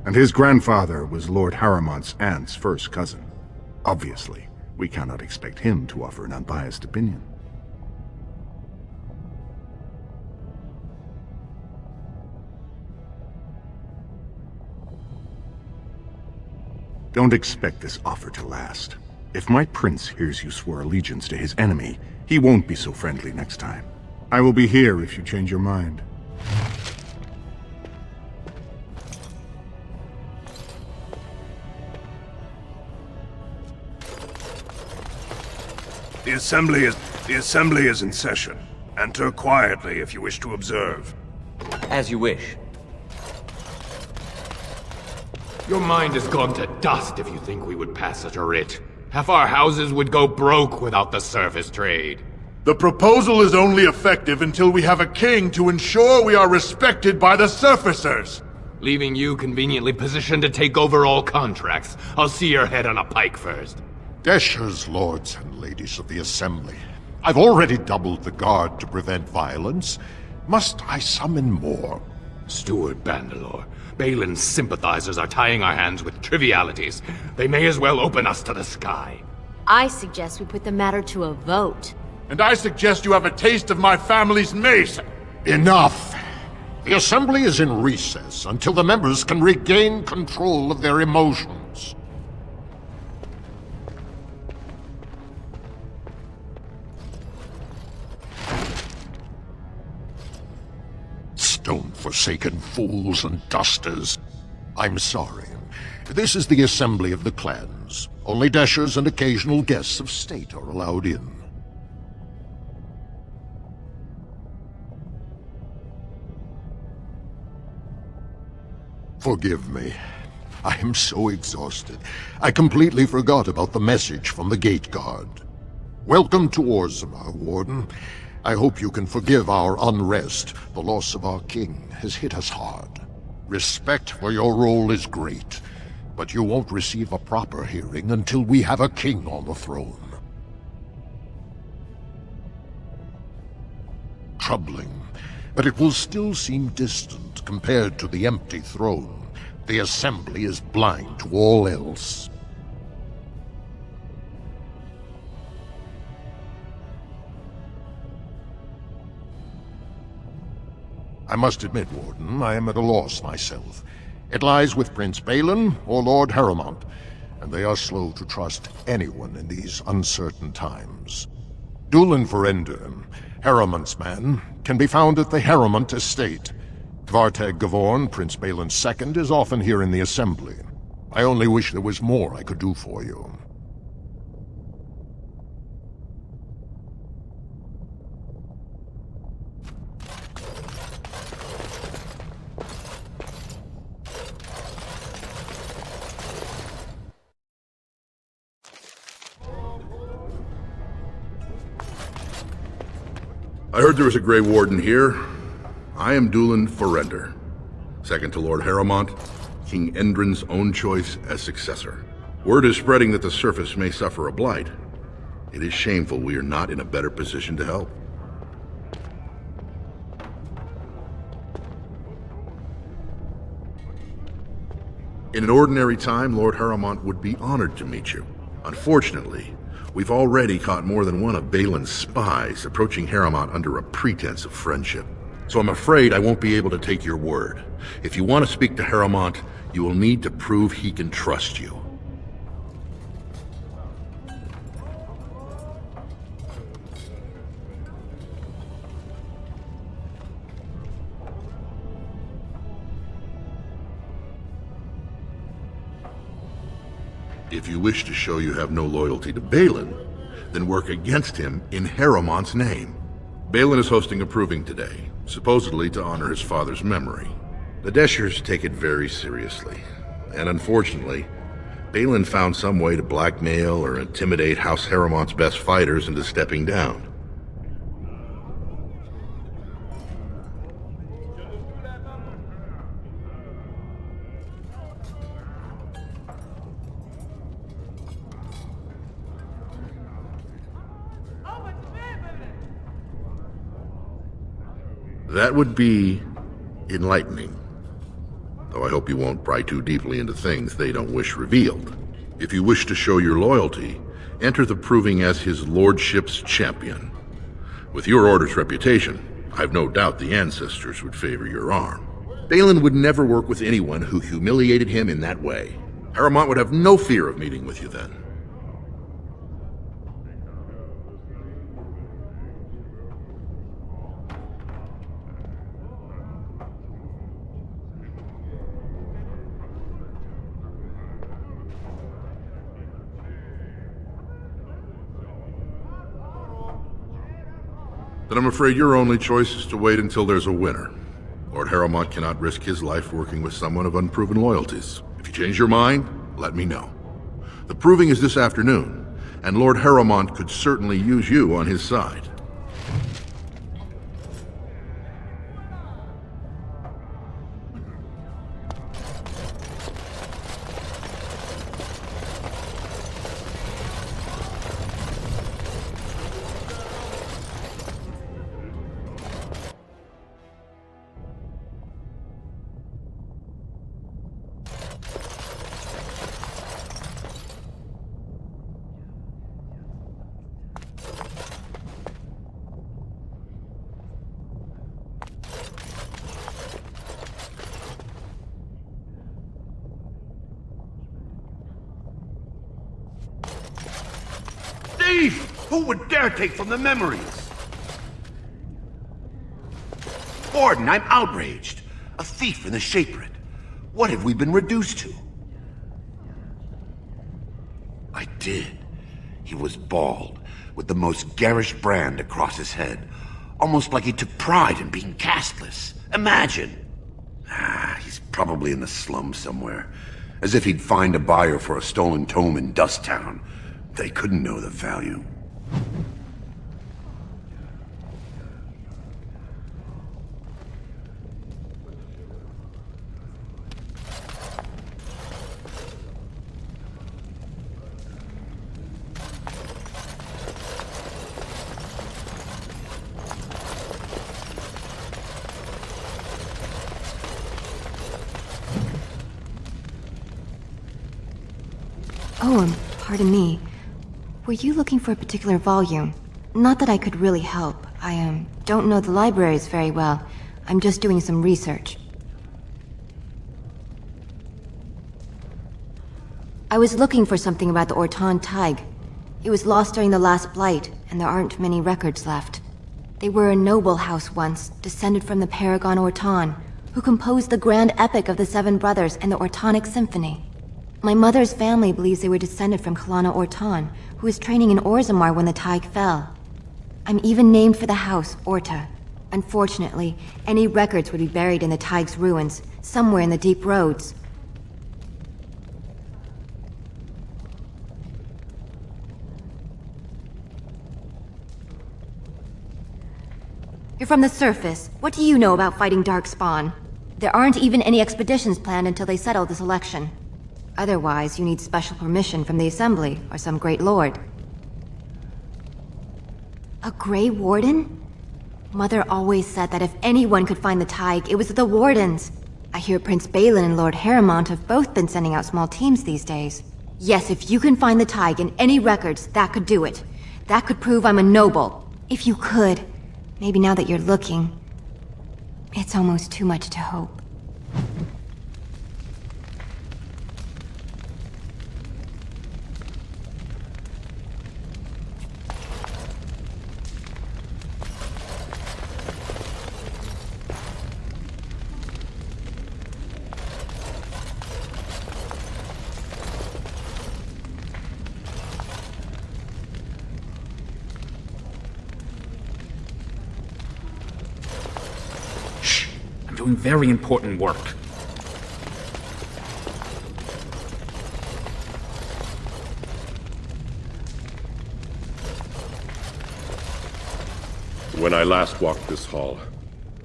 and his grandfather was Lord Harrimont's aunt's first cousin. Obviously, we cannot expect him to offer an unbiased opinion. Don't expect this offer to last. If my prince hears you swore allegiance to his enemy, he won't be so friendly next time. I will be here if you change your mind. The assembly is in session. Enter quietly if you wish to observe. As you wish. Your mind has gone to dust if you think we would pass such a writ. Half our houses would go broke without the service trade. The proposal is only effective until we have a king to ensure we are respected by the surfacers. Leaving you conveniently positioned to take over all contracts. I'll see your head on a pike first. Deshers, lords and ladies of the Assembly. I've already doubled the guard to prevent violence. Must I summon more? Steward Bandalore, Balin's sympathizers are tying our hands with trivialities. They may as well open us to the sky. I suggest we put the matter to a vote. And I suggest you have a taste of my family's mace. Enough! The Assembly is in recess until the members can regain control of their emotions. Stone-forsaken fools and dusters. I'm sorry. This is the assembly of the clans. Only Deshers and occasional guests of state are allowed in. Forgive me. I am so exhausted. I completely forgot about the message from the gate guard. Welcome to Orzammar, Warden. I hope you can forgive our unrest. The loss of our king has hit us hard. Respect for your role is great, but you won't receive a proper hearing until we have a king on the throne. Troubling, but it will still seem distant compared to the empty throne. The Assembly is blind to all else. I must admit, Warden, I am at a loss myself. It lies with Prince Balin or Lord Harrimont, and they are slow to trust anyone in these uncertain times. Dulin Ferender, Harrimont's man, can be found at the Harrimont estate. Vartag Gavorn, Prince Balin's second, is often here in the Assembly. I only wish there was more I could do for you. I heard there was a Grey Warden here. I am Dulin Ferender, second to Lord Harrimont, King Endrin's own choice as successor. Word is spreading that the surface may suffer a blight. It is shameful we are not in a better position to help. In an ordinary time, Lord Harrimont would be honored to meet you. Unfortunately, we've already caught more than one of Balin's spies approaching Harrimont under a pretense of friendship. So I'm afraid I won't be able to take your word. If you want to speak to Harrimont, you will need to prove he can trust you. If you wish to show you have no loyalty to Balin, then work against him in Harrowmont's name. Balin is hosting a proving today, supposedly to honor his father's memory. The Deshers take it very seriously, and unfortunately, Balin found some way to blackmail or intimidate House Harrowmont's best fighters into stepping down. That would be enlightening. Though I hope you won't pry too deeply into things they don't wish revealed. If you wish to show your loyalty, enter the proving as his lordship's champion. With your order's reputation, I've no doubt the ancestors would favor your arm. Balin would never work with anyone who humiliated him in that way. Harrowmont would have no fear of meeting with you then. Then I'm afraid your only choice is to wait until there's a winner. Lord Harrowmont cannot risk his life working with someone of unproven loyalties. If you change your mind, let me know. The proving is this afternoon, and Lord Harrowmont could certainly use you on his side. Who would dare take from the memories? Warden, I'm outraged. A thief in the Shapered. What have we been reduced to? I did. He was bald, with the most garish brand across his head. Almost like he took pride in being castless. Imagine! He's probably in the slums somewhere. As if he'd find a buyer for a stolen tome in Dust Town. They couldn't know the value. Oh, pardon me. Were you looking for a particular volume? Not that I could really help. I, don't know the libraries very well. I'm just doing some research. I was looking for something about the Orton Tig. It was lost during the last Blight, and there aren't many records left. They were a noble house once, descended from the Paragon Orton, who composed the grand epic of the Seven Brothers and the Ortonic Symphony. My mother's family believes they were descended from Kalana Orton, who was training in Orzammar when the Tig fell. I'm even named for the house, Orta. Unfortunately, any records would be buried in the Tig's ruins, somewhere in the deep roads. You're from the surface. What do you know about fighting Darkspawn? There aren't even any expeditions planned until they settle this election. Otherwise, you need special permission from the Assembly or some great lord. A Grey Warden? Mother always said that if anyone could find the Tig, it was the Wardens. I hear Prince Balin and Lord Harrowmont have both been sending out small teams these days. Yes, if you can find the Tig in any records, that could do it. That could prove I'm a noble. If you could. Maybe now that you're looking, it's almost too much to hope. I'm doing very important work. When I last walked this hall,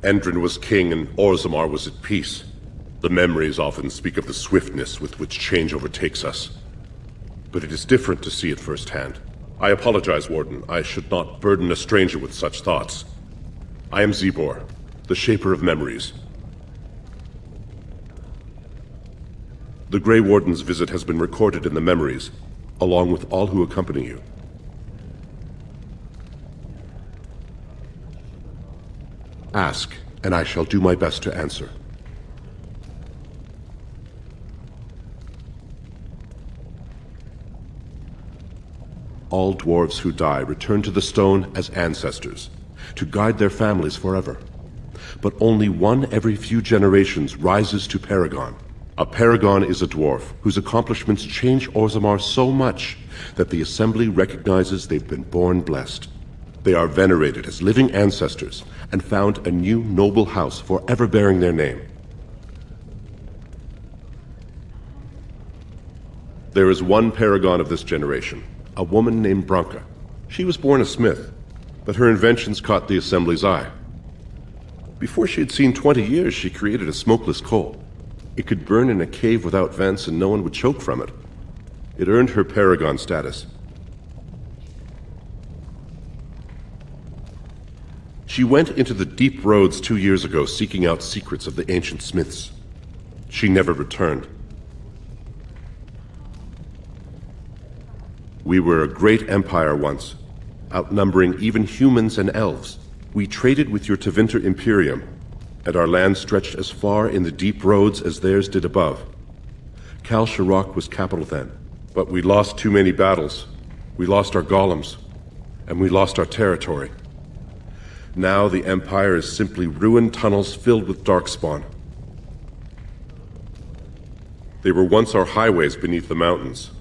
Endrin was king and Orzammar was at peace. The memories often speak of the swiftness with which change overtakes us. But it is different to see it firsthand. I apologize, Warden. I should not burden a stranger with such thoughts. I am Zebor, the Shaper of Memories. The Grey Warden's visit has been recorded in the memories, along with all who accompany you. Ask, and I shall do my best to answer. All dwarves who die return to the stone as ancestors, to guide their families forever. But only one every few generations rises to Paragon. A Paragon is a dwarf whose accomplishments change Orzammar so much that the Assembly recognizes they've been born blessed. They are venerated as living ancestors and found a new noble house forever bearing their name. There is one Paragon of this generation, a woman named Branka. She was born a smith, but her inventions caught the Assembly's eye. Before she had seen 20 years, she created a smokeless coal. It could burn in a cave without vents and no one would choke from it. It earned her Paragon status. She went into the deep roads 2 years ago seeking out secrets of the ancient smiths. She never returned. We were a great empire once, outnumbering even humans and elves. We traded with your Tevinter Imperium, and our land stretched as far in the deep roads as theirs did above. Kal Sharok was capital then, but we lost too many battles. We lost our golems, and we lost our territory. Now the Empire is simply ruined tunnels filled with darkspawn. They were once our highways beneath the mountains.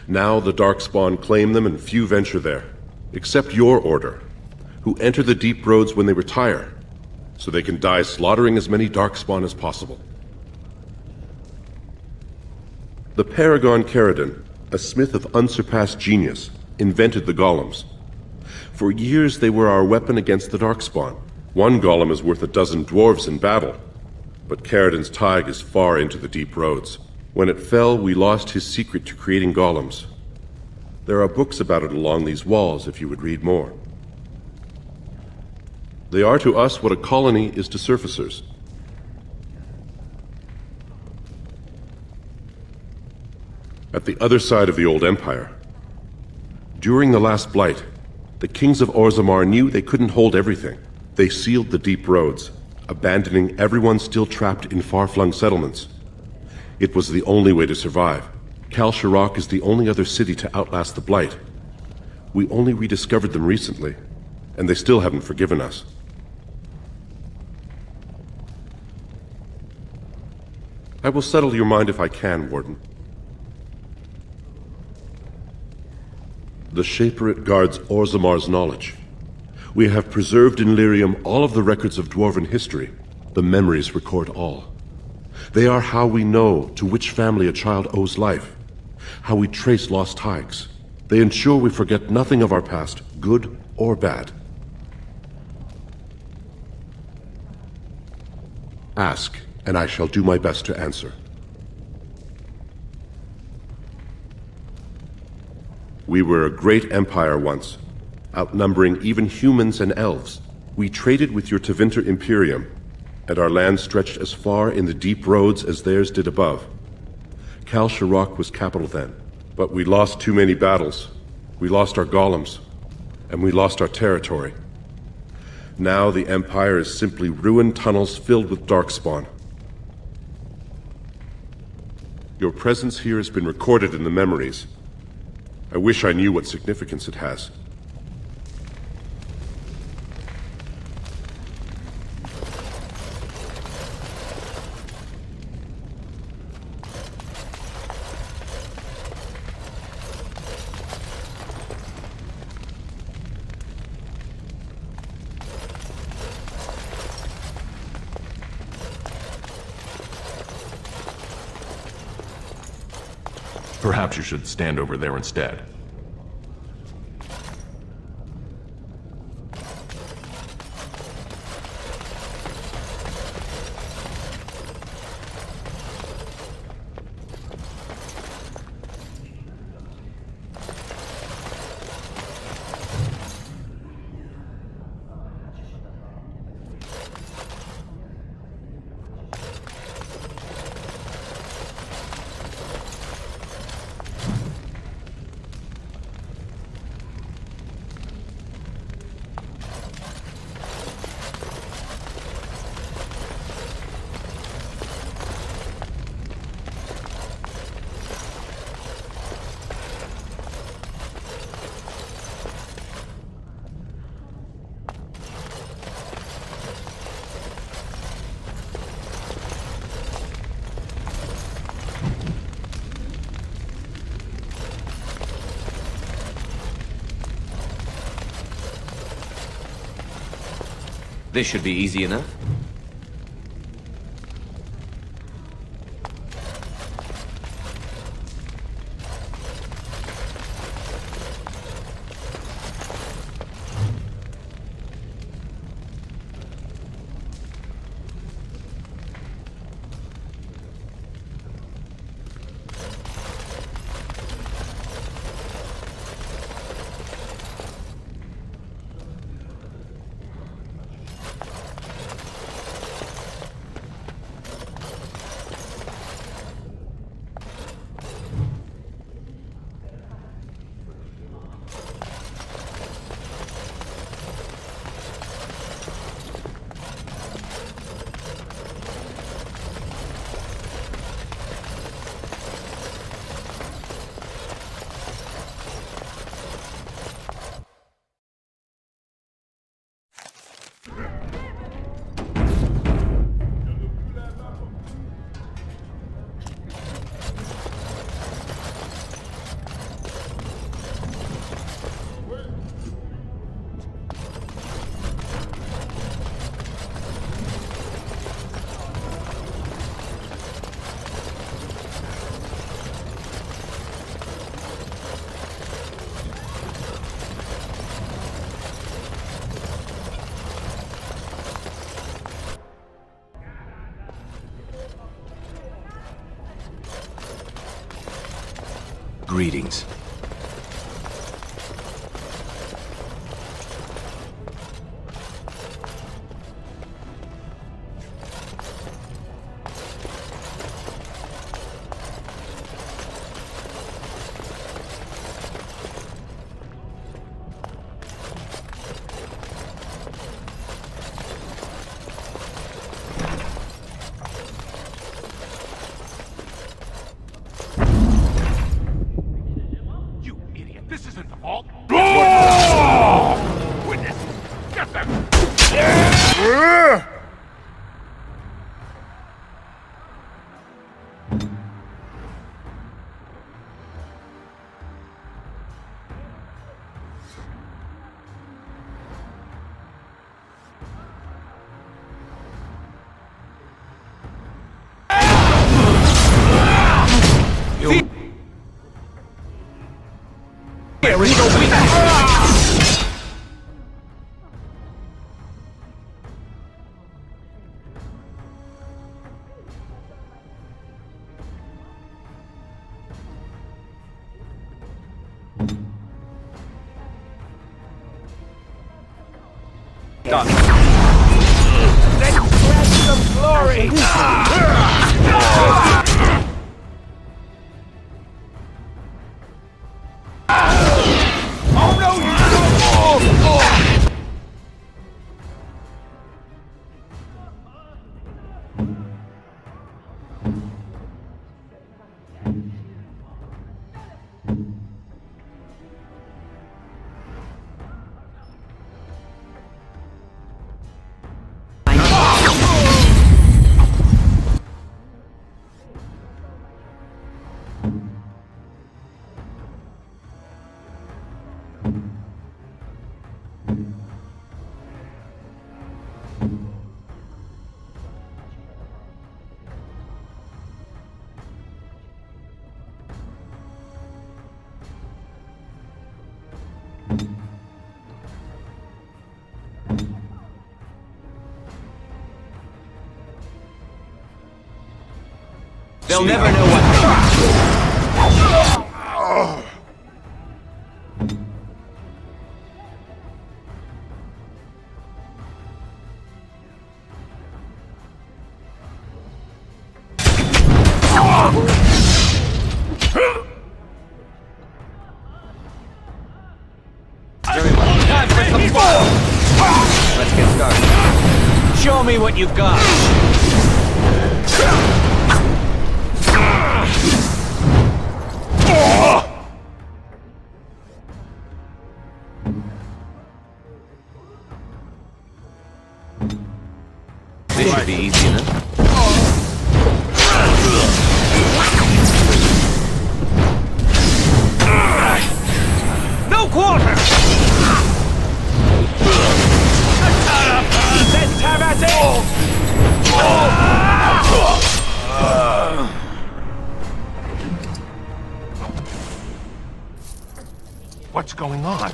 Now the darkspawn claim them and few venture there, except your order, who enter the deep roads when they retire, so they can die slaughtering as many darkspawn as possible. The Paragon Caridon, a smith of unsurpassed genius, invented the golems. For years they were our weapon against the darkspawn. One golem is worth a dozen dwarves in battle, but Caridon's Tig is far into the deep roads. When it fell, we lost his secret to creating golems. There are books about it along these walls if you would read more. They are to us what a colony is to surfacers. At the other side of the old empire, during the last blight, the kings of Orzammar knew they couldn't hold everything. They sealed the deep roads, abandoning everyone still trapped in far-flung settlements. It was the only way to survive. Kal Sharok is the only other city to outlast the blight. We only rediscovered them recently, and they still haven't forgiven us. I will settle your mind if I can, Warden. The Shaperate guards Orzammar's knowledge. We have preserved in Lyrium all of the records of Dwarven history. The memories record all. They are how we know to which family a child owes life, how we trace lost Tigs. They ensure we forget nothing of our past, good or bad. Ask, and I shall do my best to answer. We were a great empire once, outnumbering even humans and elves. We traded with your Tevinter Imperium, and our land stretched as far in the deep roads as theirs did above. Kal Sharok was capital then, but we lost too many battles. We lost our golems, and we lost our territory. Now the Empire is simply ruined tunnels filled with darkspawn. Your presence here has been recorded in the memories. I wish I knew what significance it has. Perhaps you should stand over there instead. This should be easy enough. Greetings. Done. Let's grab some glory! Oh no, you don't! They'll never know what... Very well. Time for some fun. Let's get started. Show me what you've got. This should be easy enough. No quarter! Let's have at it! What's going on?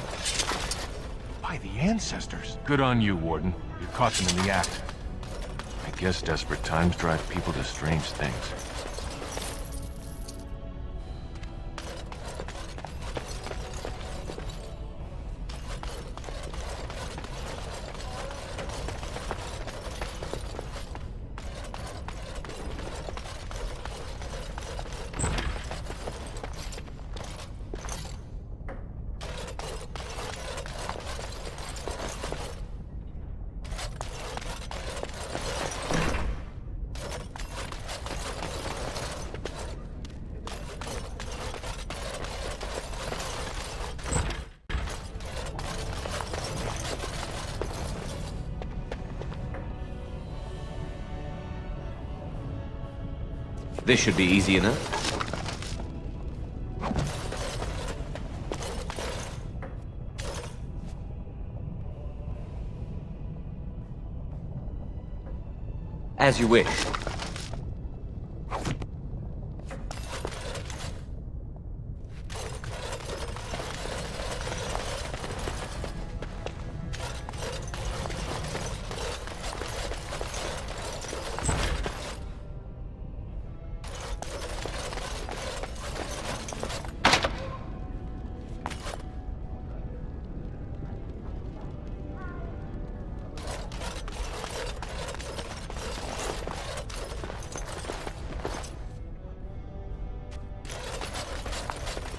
By the ancestors. Good on you, Warden. You caught them in the act. I guess desperate times drive people to strange things. This should be easy enough. As you wish.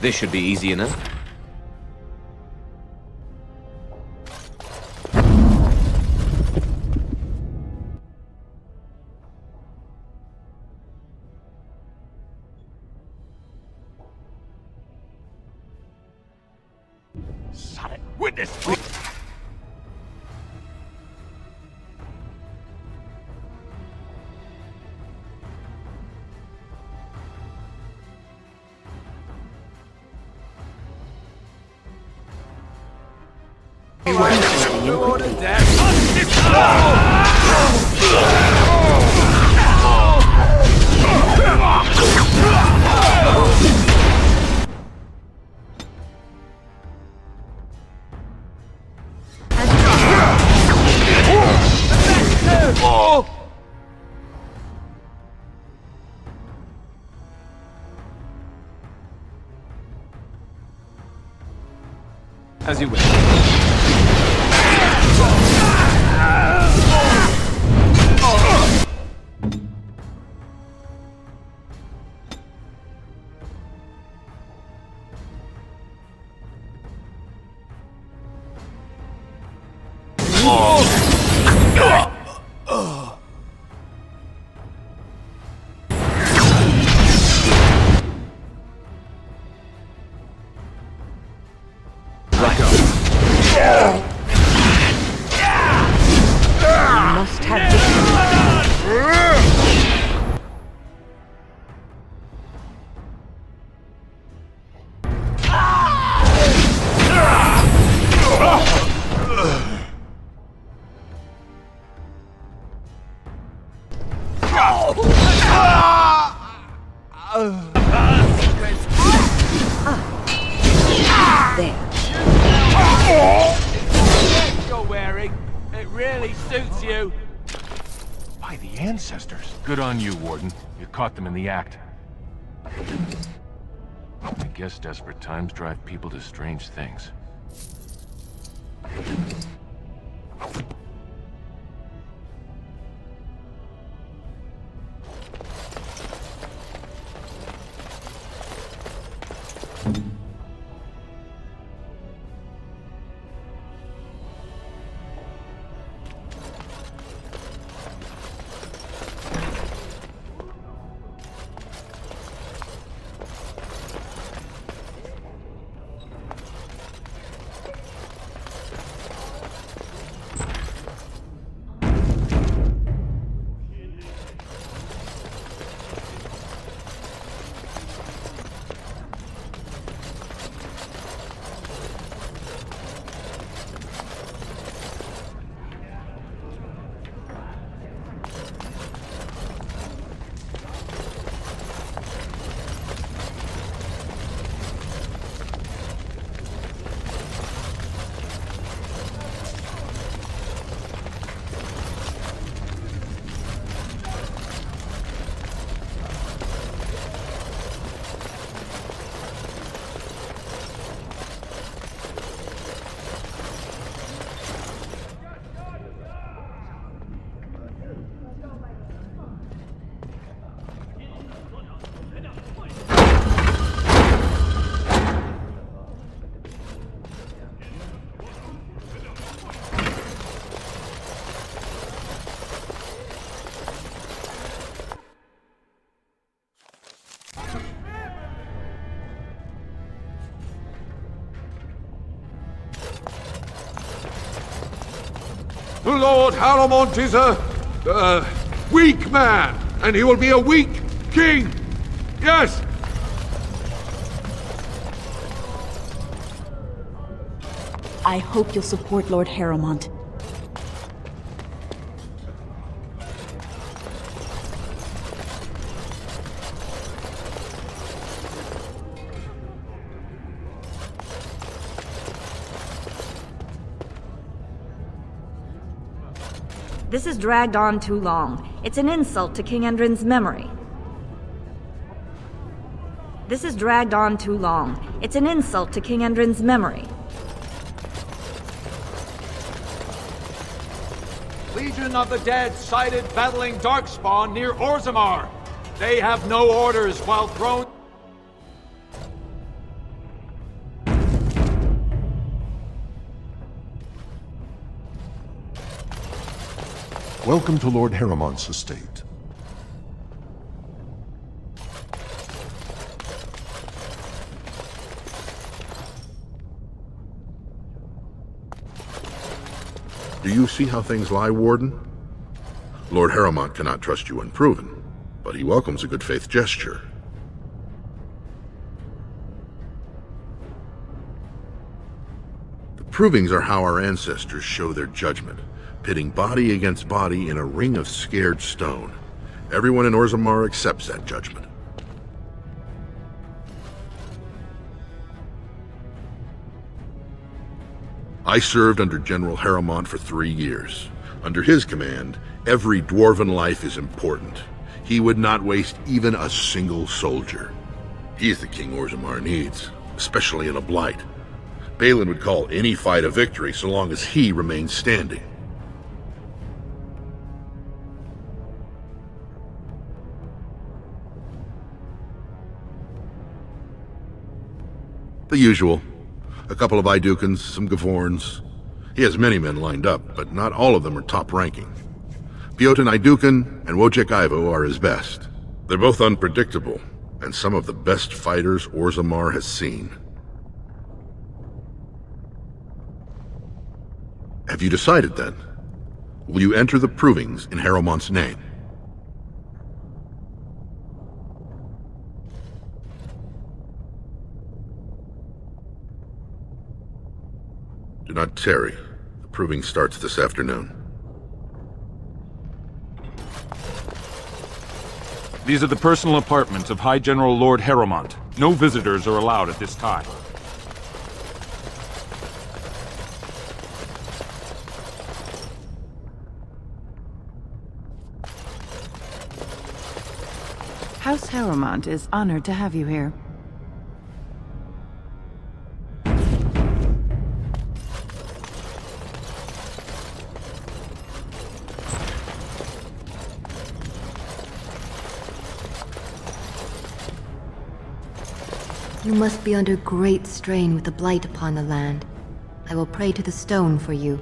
This should be easy enough. Son it! Witness! As you wish. You're wearing, it really suits you. By the ancestors. Good on you, Warden. You caught them in the act. I guess desperate times drive people to strange things. Lord Haramont is a weak man, and he will be a weak king. Yes. I hope you'll support Lord Haramont. This has dragged on too long. It's an insult to King Endrin's memory. This has dragged on too long. It's an insult to King Endrin's memory. Legion of the Dead sighted battling Darkspawn near Orzammar. They have no orders while thrown... Welcome to Lord Haramont's estate. Do you see how things lie, Warden? Lord Haramont cannot trust you unproven, but he welcomes a good faith gesture. The provings are how our ancestors show their judgment, pitting body against body in a ring of scared stone. Everyone in Orzammar accepts that judgment. I served under General Haramont for 3 years. Under his command, every dwarven life is important. He would not waste even a single soldier. He is the king Orzammar needs, especially in a blight. Balin would call any fight a victory so long as he remains standing. The usual. A couple of Idukans, some Gavorns. He has many men lined up, but not all of them are top-ranking. Piotin Idukan and Wojciech Ivo are his best. They're both unpredictable, and some of the best fighters Orzammar has seen. Have you decided, then? Will you enter the provings in Haramont's name? Do not tarry. The proving starts this afternoon. These are the personal apartments of High General Lord Haramont. No visitors are allowed at this time. House Harrowmont is honored to have you here. You must be under great strain with the blight upon the land. I will pray to the stone for you.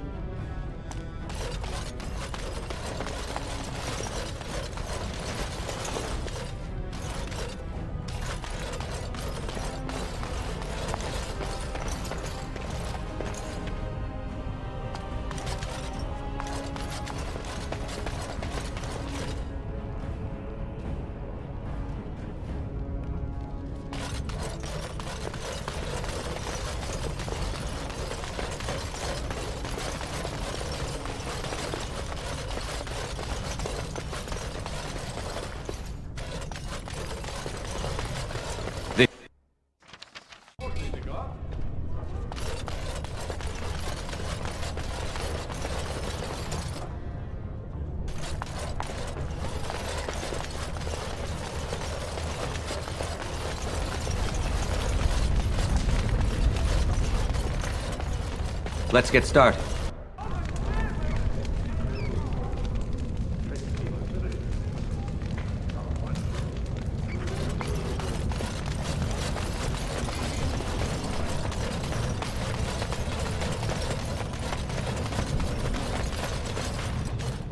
Let's get started.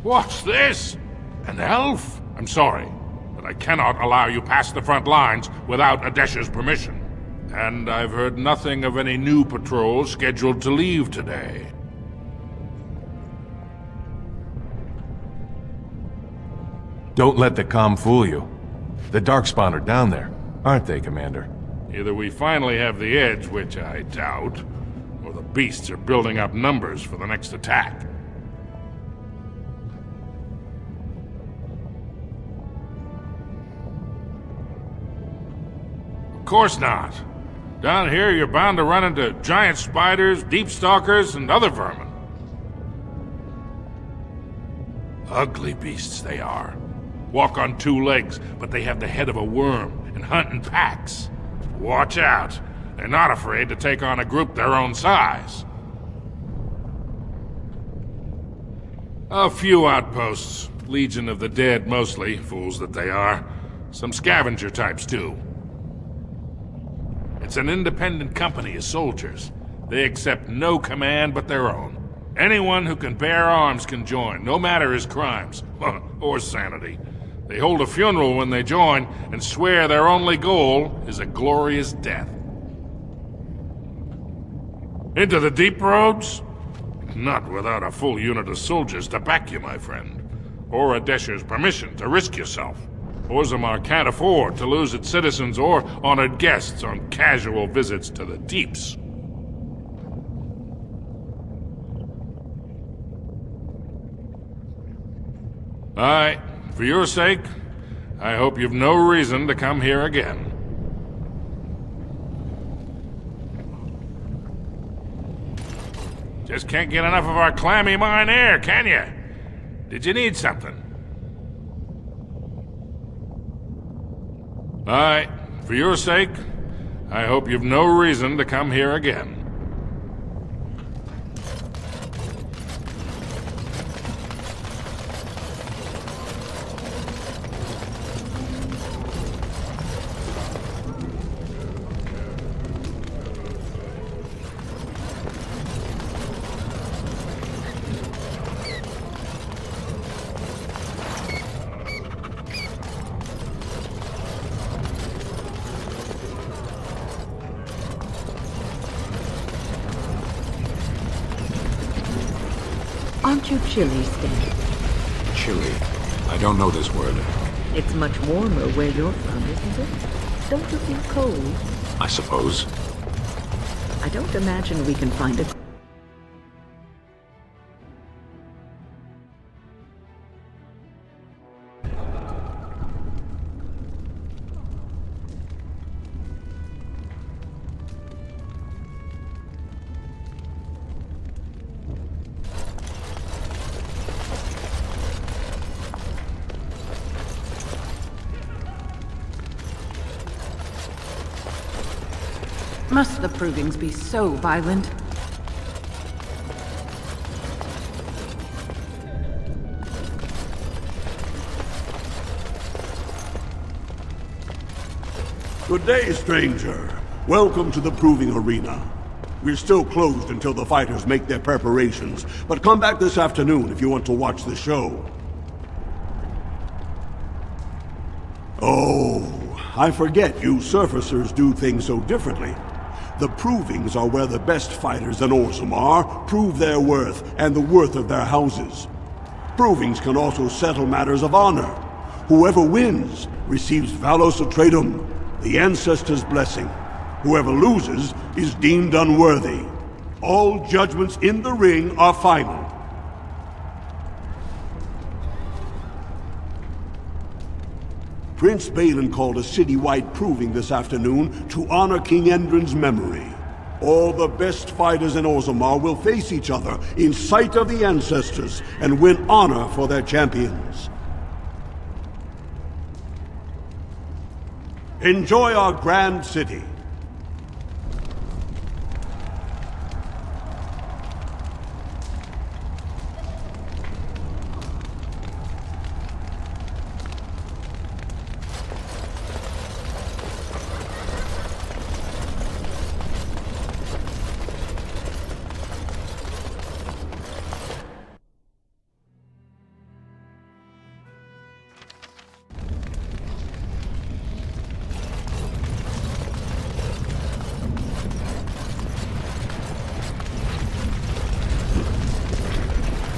What's this? An elf? I'm sorry, but I cannot allow you past the front lines without Adesha's permission. And I've heard nothing of any new patrols scheduled to leave today. Don't let the comm fool you. The Darkspawn are down there, aren't they, Commander? Either we finally have the edge, which I doubt, or the beasts are building up numbers for the next attack. Of course not. Down here, you're bound to run into giant spiders, deep stalkers, and other vermin. Ugly beasts they are. Walk on two legs, but they have the head of a worm and hunt in packs. Watch out. They're not afraid to take on a group their own size. A few outposts. Legion of the Dead, mostly. Fools that they are. Some scavenger types, too. It's an independent company of soldiers. They accept no command but their own. Anyone who can bear arms can join, no matter his crimes, or sanity. They hold a funeral when they join, and swear their only goal is a glorious death. Into the deep roads? Not without a full unit of soldiers to back you, my friend. Or Adesha's permission to risk yourself. Orzammar can't afford to lose its citizens or honored guests on casual visits to the deeps. Aye, for your sake, I hope you've no reason to come here again. Just can't get enough of our clammy mine air, can you? Did you need something? Aye, for your sake, I hope you've no reason to come here again. Aren't you chilly, Stan? Chilly? I don't know this word. It's much warmer where you're from, isn't it? Don't you feel cold? I suppose. I don't imagine we can find a... Must the provings be so violent? Good day, stranger. Welcome to the proving arena. We're still closed until the fighters make their preparations, but come back this afternoon if you want to watch the show. Oh, I forget you surfacers do things so differently. The provings are where the best fighters in Orzammar prove their worth and the worth of their houses. Provings can also settle matters of honor. Whoever wins receives Valos Atreidum, the ancestors' blessing. Whoever loses is deemed unworthy. All judgments in the ring are final. Prince Balin called a citywide proving this afternoon to honor King Endrin's memory. All the best fighters in Orzammar will face each other in sight of the ancestors and win honor for their champions. Enjoy our grand city.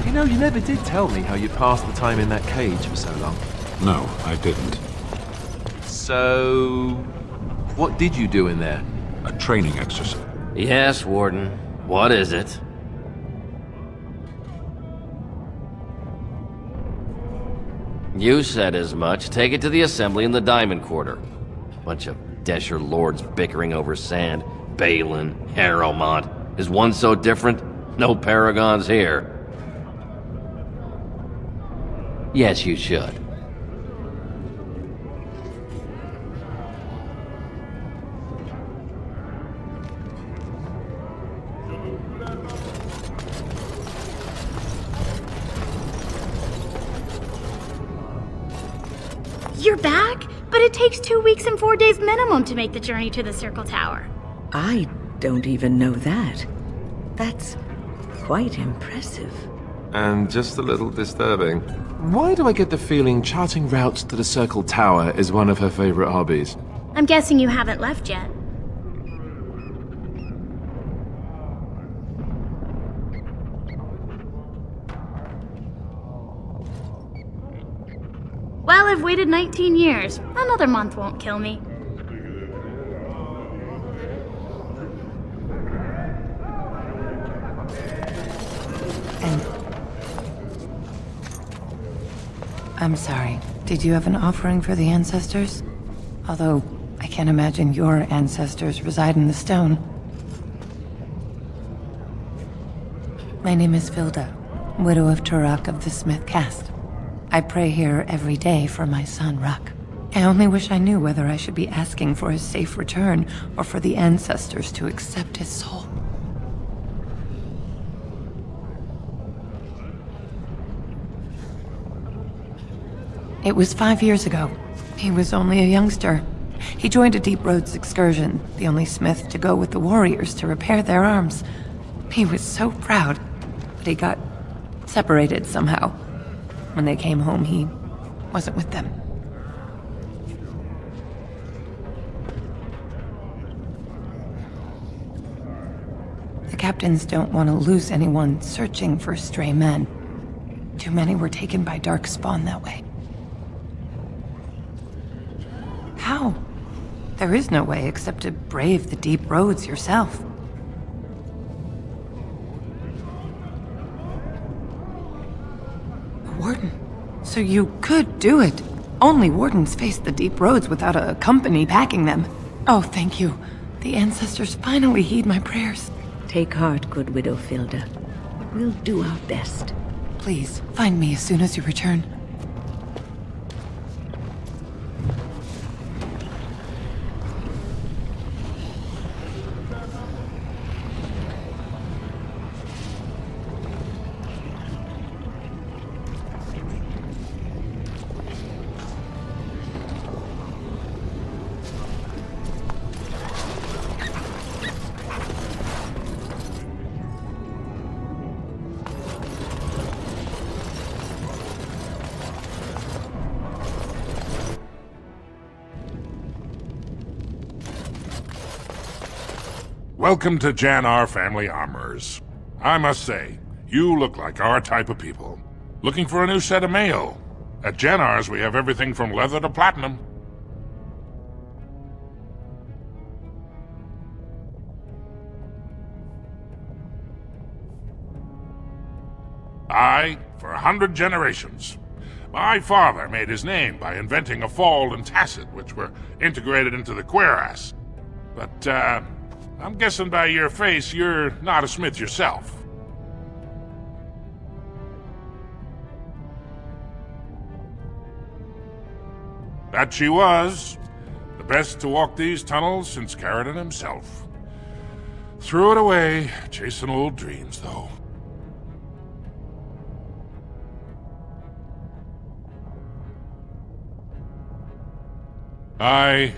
You know, you never did tell me how you passed the time in that cage for so long. No, I didn't. So... what did you do in there? A training exercise. Yes, Warden. What is it? You said as much. Take it to the assembly in the Diamond Quarter. Bunch of Desher lords bickering over sand. Balin, Harrowmont. Is one so different? No paragons here. Yes, you should. You're back? But it takes 2 weeks and 4 days minimum to make the journey to the Circle Tower. I don't even know that. That's quite impressive. And just a little disturbing. Why do I get the feeling charting routes to the Circle Tower is one of her favorite hobbies? I'm guessing you haven't left yet. Well, I've waited 19 years. Another month won't kill me. I'm sorry. Did you have an offering for the ancestors? Although, I can't imagine your ancestors reside in the stone. My name is Vilda, widow of Turok of the Smith caste. I pray here every day for my son, Ruck. I only wish I knew whether I should be asking for his safe return or for the ancestors to accept his soul. It was 5 years ago. He was only a youngster. He joined a Deep Roads excursion, the only smith to go with the warriors to repair their arms. He was so proud, but he got separated somehow. When they came home, he wasn't with them. The captains don't want to lose anyone searching for stray men. Too many were taken by Darkspawn that way. How? There is no way except to brave the deep roads yourself. A warden? So you could do it. Only wardens face the deep roads without a company packing them. Oh, thank you. The ancestors finally heed my prayers. Take heart, good Widow Filda. We'll do our best. Please, find me as soon as you return. Welcome to Jannar Family Armorers. I must say, you look like our type of people. Looking for a new set of mail? At Jannar's, we have everything from leather to platinum. Aye, for 100 generations. My father made his name by inventing a fold and tacet, which were integrated into the cuirass. But, I'm guessing by your face you're not a smith yourself. That she was. The best to walk these tunnels since Carradine himself. Threw it away, chasing old dreams, though. Aye.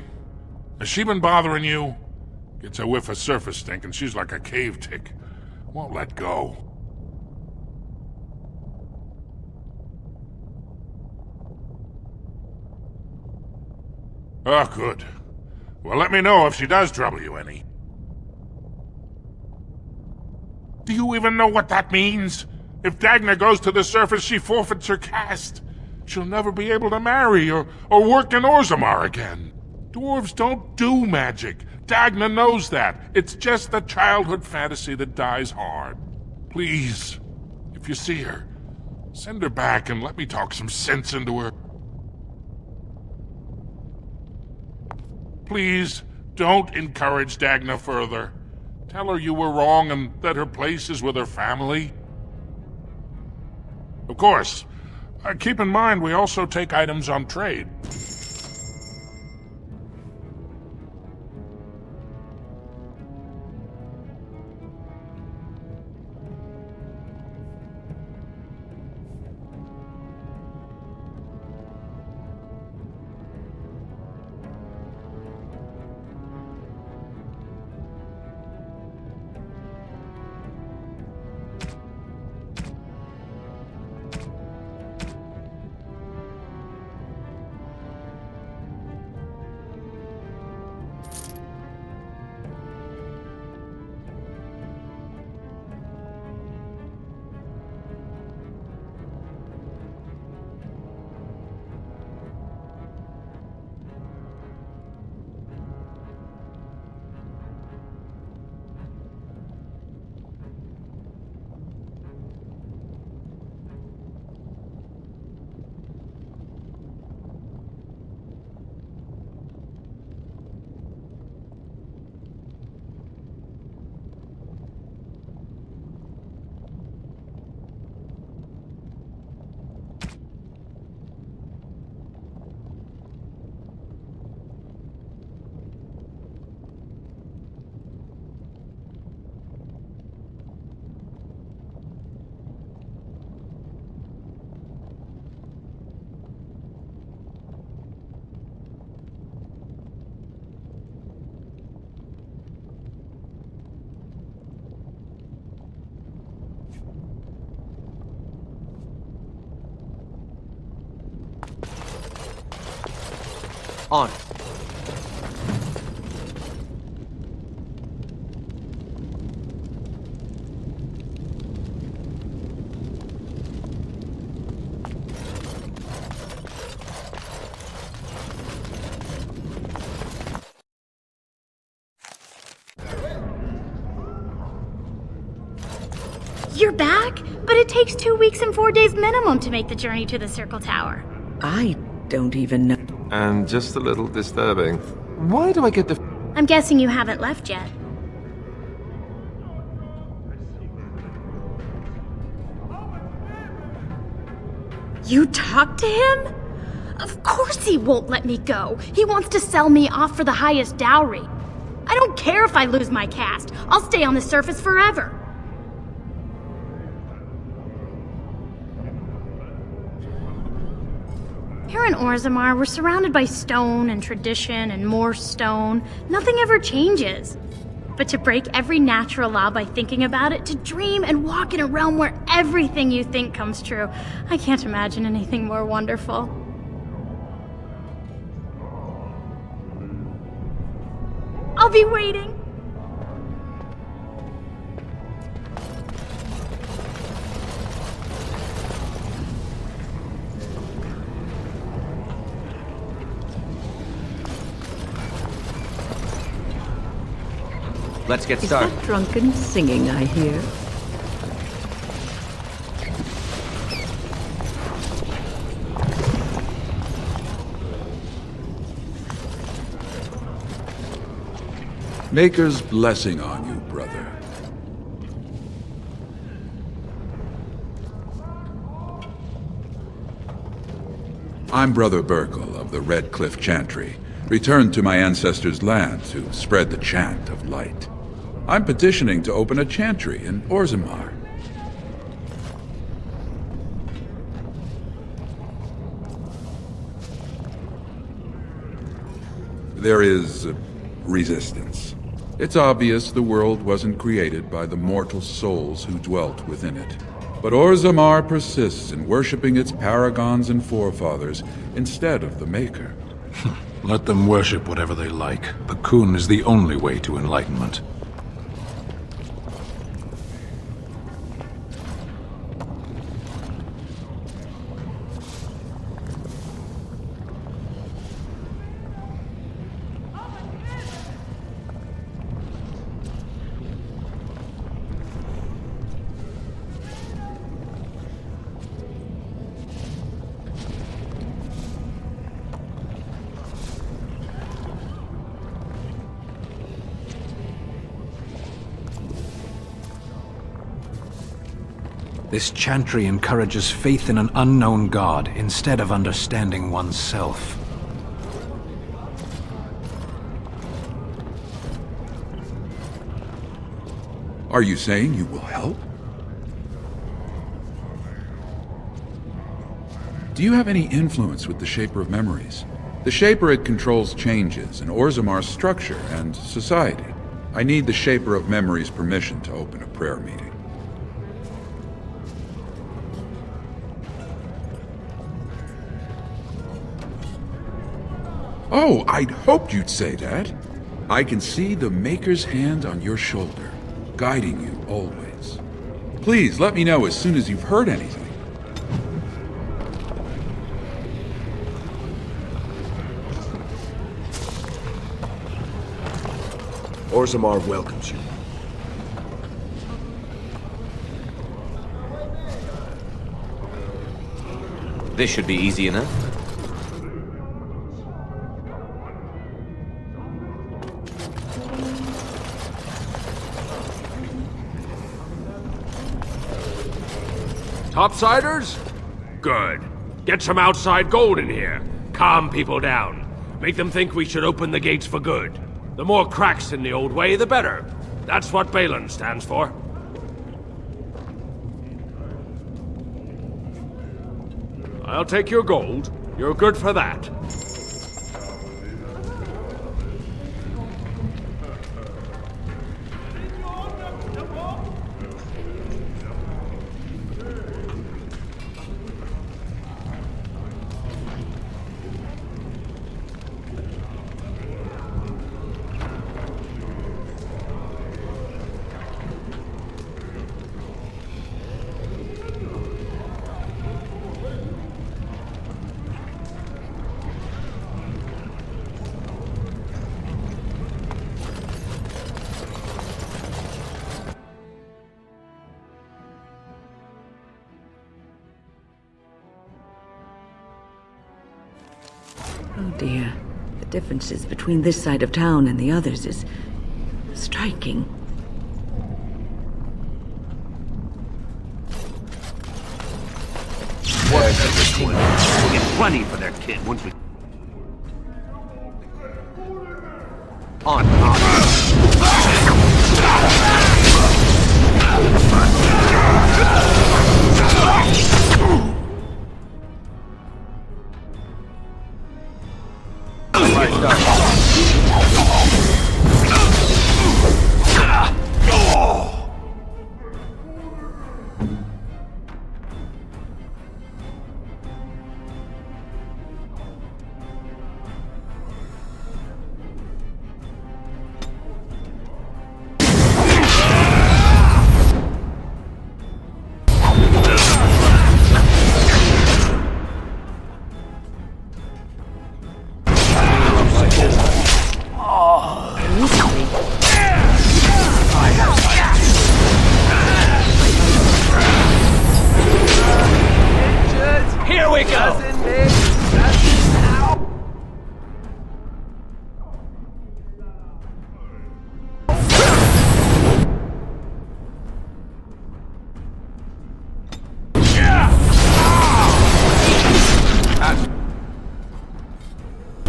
Has she been bothering you? Gets a whiff of surface stink and she's like a cave tick. Won't let go. Oh, good. Well, let me know if she does trouble you any. Do you even know what that means? If Dagna goes to the surface, she forfeits her caste. She'll never be able to marry or work in Orzammar again. Dwarves don't do magic. Dagna knows that. It's just a childhood fantasy that dies hard. Please, if you see her, send her back and let me talk some sense into her. Please, don't encourage Dagna further. Tell her you were wrong and that her place is with her family. Of course, keep in mind we also take items on trade. On. You're back? But it takes 2 weeks and 4 days minimum to make the journey to the Circle Tower. I don't even know. And just a little disturbing. Why do I get the... I'm guessing you haven't left yet. You talked to him? Of course he won't let me go. He wants to sell me off for the highest dowry. I don't care if I lose my caste. I'll stay on the surface forever. Here in Orzammar, we're surrounded by stone and tradition and more stone. Nothing ever changes. But to break every natural law by thinking about it, to dream and walk in a realm where everything you think comes true, I can't imagine anything more wonderful. I'll be waiting. Let's get Is started. that drunken singing I hear? Maker's blessing on you, brother. I'm Brother Burkle of the Red Cliff Chantry, returned to my ancestors' land to spread the chant of light. I'm petitioning to open a chantry in Orzammar. There is resistance. It's obvious the world wasn't created by the mortal souls who dwelt within it. But Orzammar persists in worshipping its paragons and forefathers instead of the Maker. Let them worship whatever they like. The Kun is the only way to enlightenment. This chantry encourages faith in an unknown god instead of understanding oneself. Are you saying you will help? Do you have any influence with the Shaper of Memories? The Shaper, it controls changes in Orzammar's structure and society. I need the Shaper of Memories' permission to open a prayer meeting. Oh, I'd hoped you'd say that. I can see the Maker's hand on your shoulder, guiding you always. Please let me know as soon as you've heard anything. Orzammar welcomes you. This should be easy enough. Topsiders? Good. Get some outside gold in here. Calm people down. Make them think we should open the gates for good. The more cracks in the old way, the better. That's what Balin stands for. I'll take your gold. You're good for that. Oh dear. The differences between this side of town and the others is striking. We'll get plenty for their kid once we... On.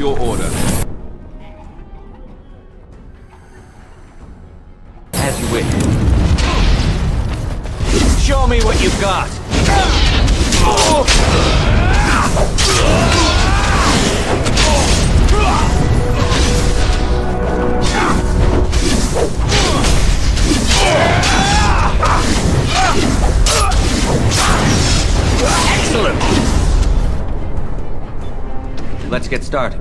your order. As you wish. Show me what you've got! Excellent! Let's get started.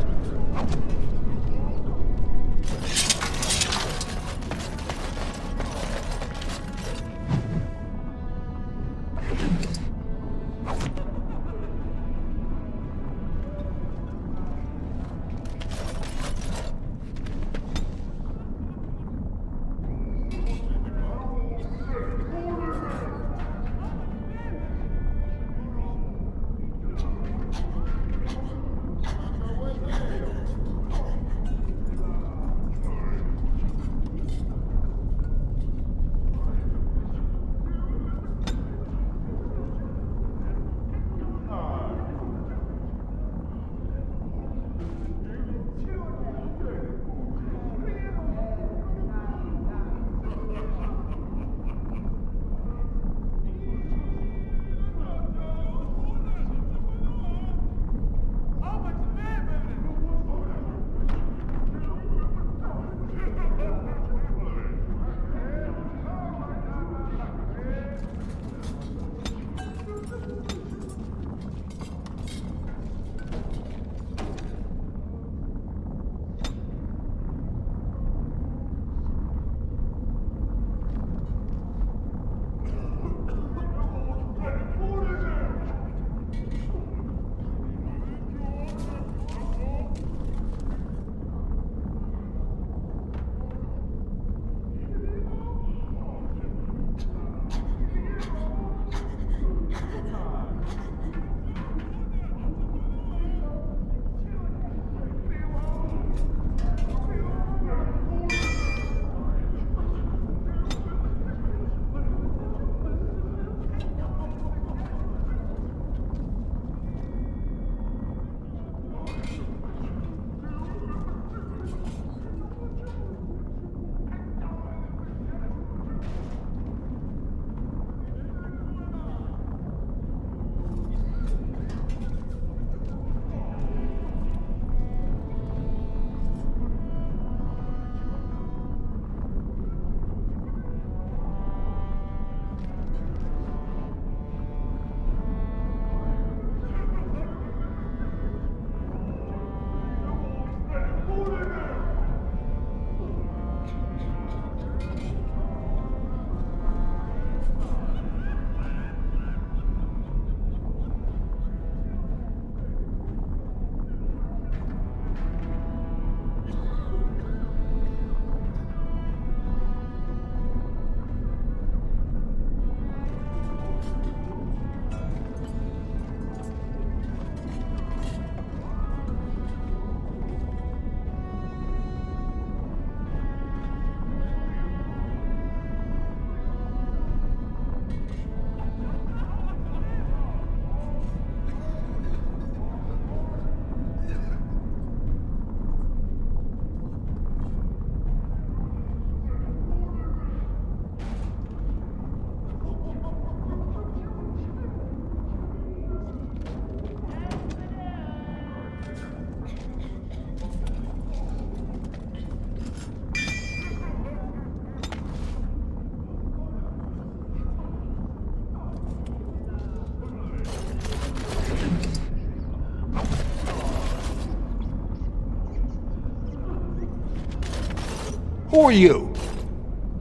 Who are you?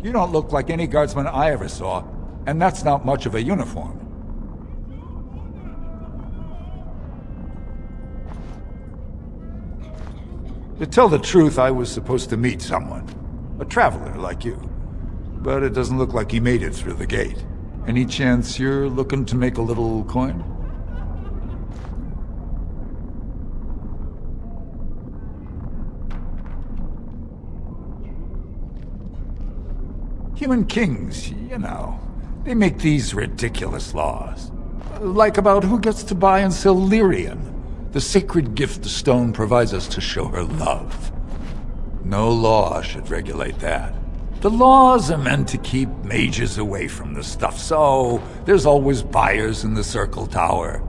You don't look like any guardsman I ever saw, and that's not much of a uniform. To tell the truth, I was supposed to meet someone. A traveler like you. But it doesn't look like he made it through the gate. Any chance you're looking to make a little coin? Human kings, you know, they make these ridiculous laws. Like about who gets to buy and sell Lyrian. The sacred gift the stone provides us to show her love. No law should regulate that. The laws are meant to keep mages away from the stuff, so there's always buyers in the Circle Tower.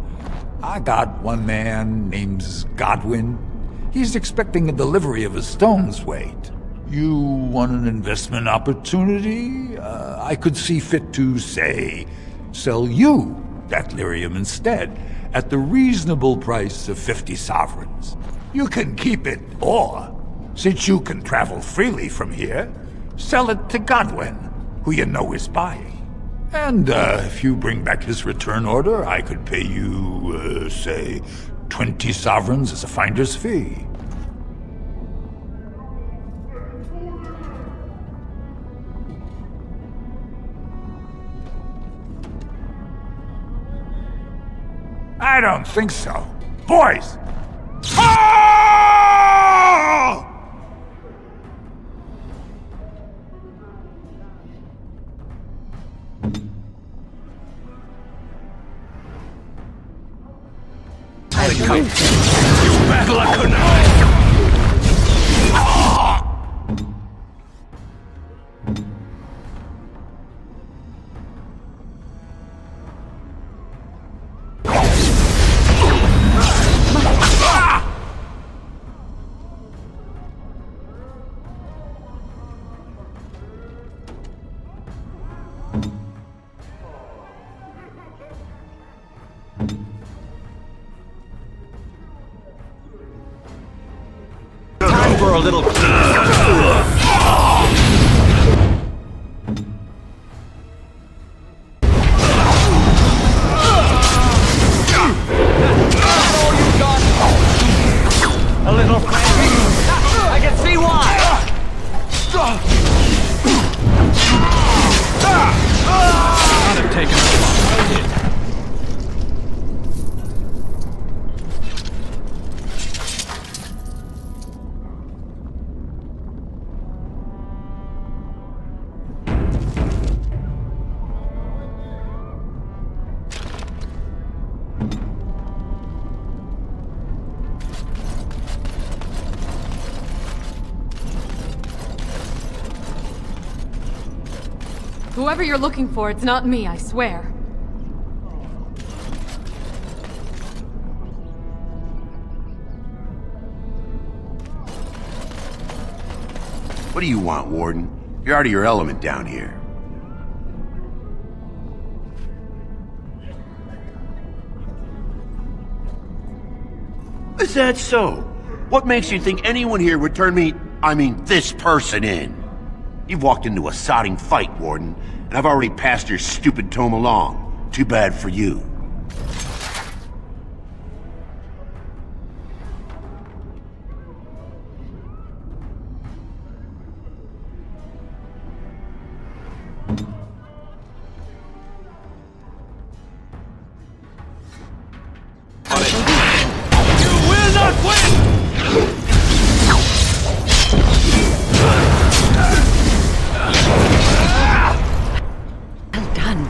I got one man, name's Godwin. He's expecting a delivery of a stone's weight. You want an investment opportunity? I could see fit to, say, sell you that lyrium instead, at the reasonable price of 50 sovereigns. You can keep it, or, since you can travel freely from here, sell it to Godwin, who you know is buying. And if you bring back his return order, I could pay you, say, 20 sovereigns as a finder's fee. I don't think so. Boys! Oh! You bad luck or not? Time for a little a little crazy. I can see why. I'd have taken it. Whoever you're looking for, it's not me, I swear. What do you want, Warden? You're out of your element down here. Is that so? What makes you think anyone here would turn this person in? You've walked into a sodding fight, Warden, and I've already passed your stupid tome along. Too bad for you. You will not win! Well done.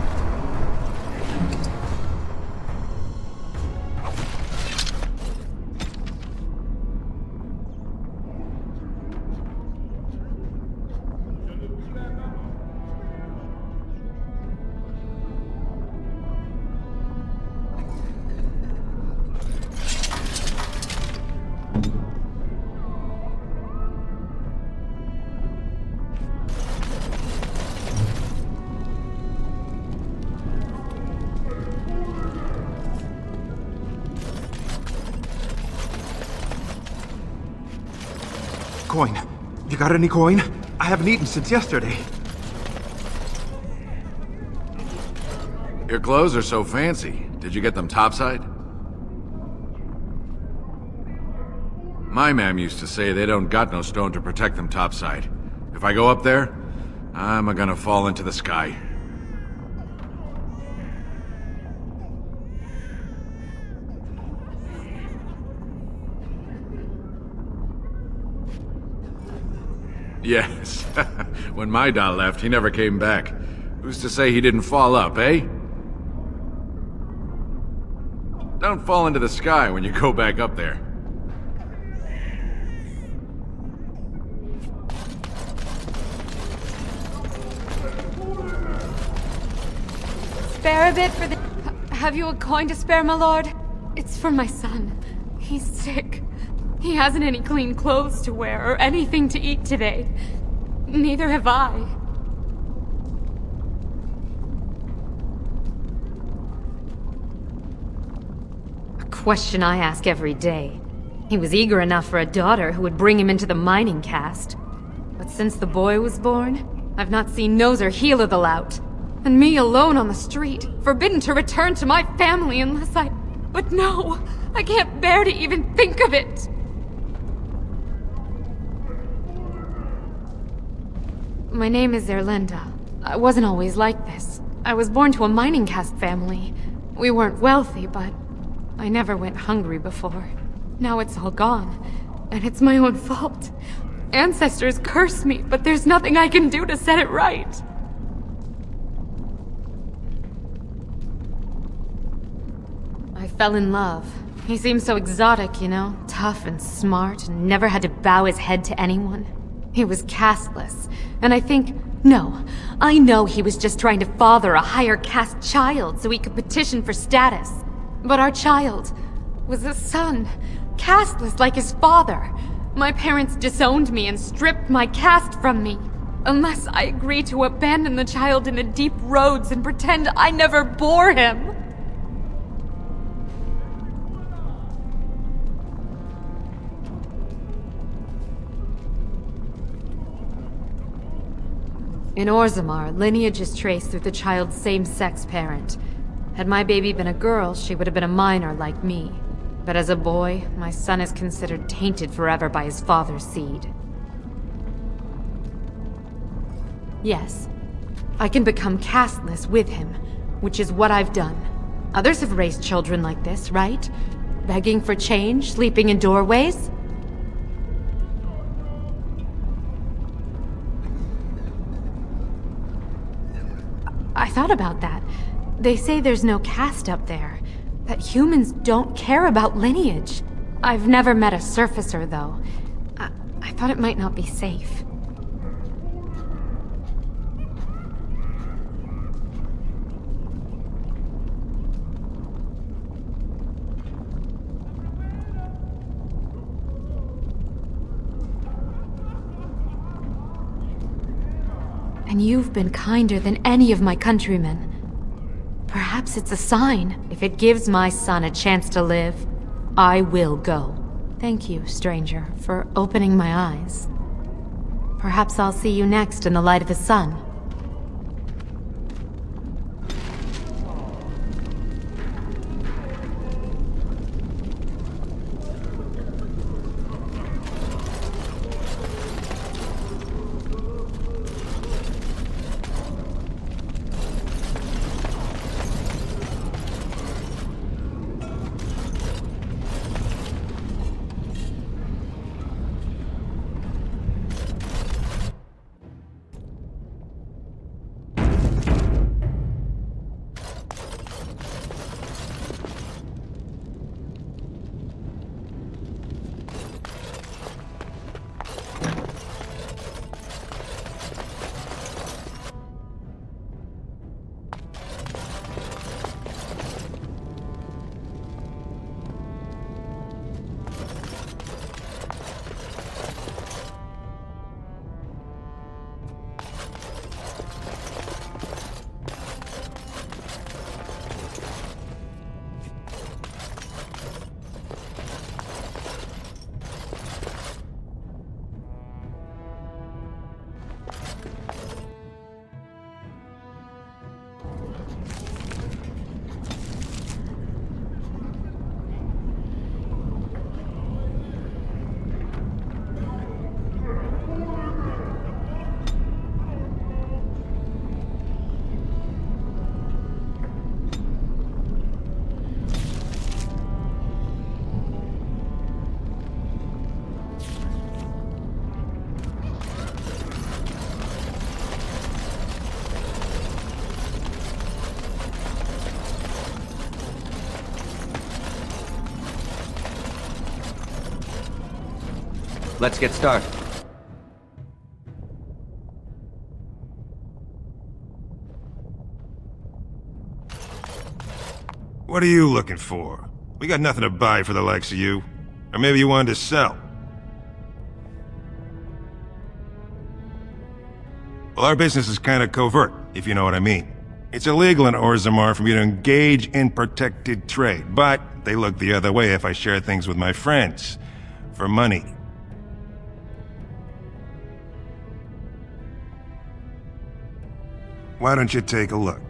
Coin. You got any coin? I haven't eaten since yesterday. Your clothes are so fancy. Did you get them topside? My ma'am used to say they don't got no stone to protect them topside. If I go up there, I'm gonna fall into the sky. Yes. When my doll left, he never came back. Who's to say he didn't fall up, eh? don't fall into the sky when you go back up there. Spare a bit for the... Have you a coin to spare, my lord? It's for my son. He's sick. He hasn't any clean clothes to wear or anything to eat today. Neither have I. A question I ask every day. He was eager enough for a daughter who would bring him into the mining caste. But since the boy was born, I've not seen nose or heel of the lout. And me alone on the street, forbidden to return to my family unless I... But no! I can't bear to even think of it! My name is Erlinda. I wasn't always like this. I was born to a mining caste family. We weren't wealthy, but I never went hungry before. Now it's all gone, and it's my own fault. Ancestors curse me, but there's nothing I can do to set it right. I fell in love. He seemed so exotic, you know? Tough and smart, and never had to bow his head to anyone. He was casteless, and I know he was just trying to father a higher caste child so he could petition for status. But our child was a son, casteless like his father. My parents disowned me and stripped my caste from me. Unless I agree to abandon the child in the deep roads and pretend I never bore him. In Orzammar, lineage is traced through the child's same-sex parent. Had my baby been a girl, she would have been a minor like me. But as a boy, my son is considered tainted forever by his father's seed. Yes, I can become casteless with him, which is what I've done. Others have raised children like this, right? Begging for change, sleeping in doorways? I thought about that. They say there's no caste up there. That humans don't care about lineage. I've never met a surfacer, though. I thought it might not be safe. And you've been kinder than any of my countrymen. Perhaps it's a sign. If it gives my son a chance to live, I will go. Thank you, stranger, for opening my eyes. Perhaps I'll see you next in the light of the sun. Let's get started. What are you looking for? We got nothing to buy for the likes of you. Or maybe you wanted to sell. Well, our business is kind of covert, if you know what I mean. It's illegal in Orzammar for me to engage in protected trade, but they look the other way if I share things with my friends. For money. Why don't you take a look?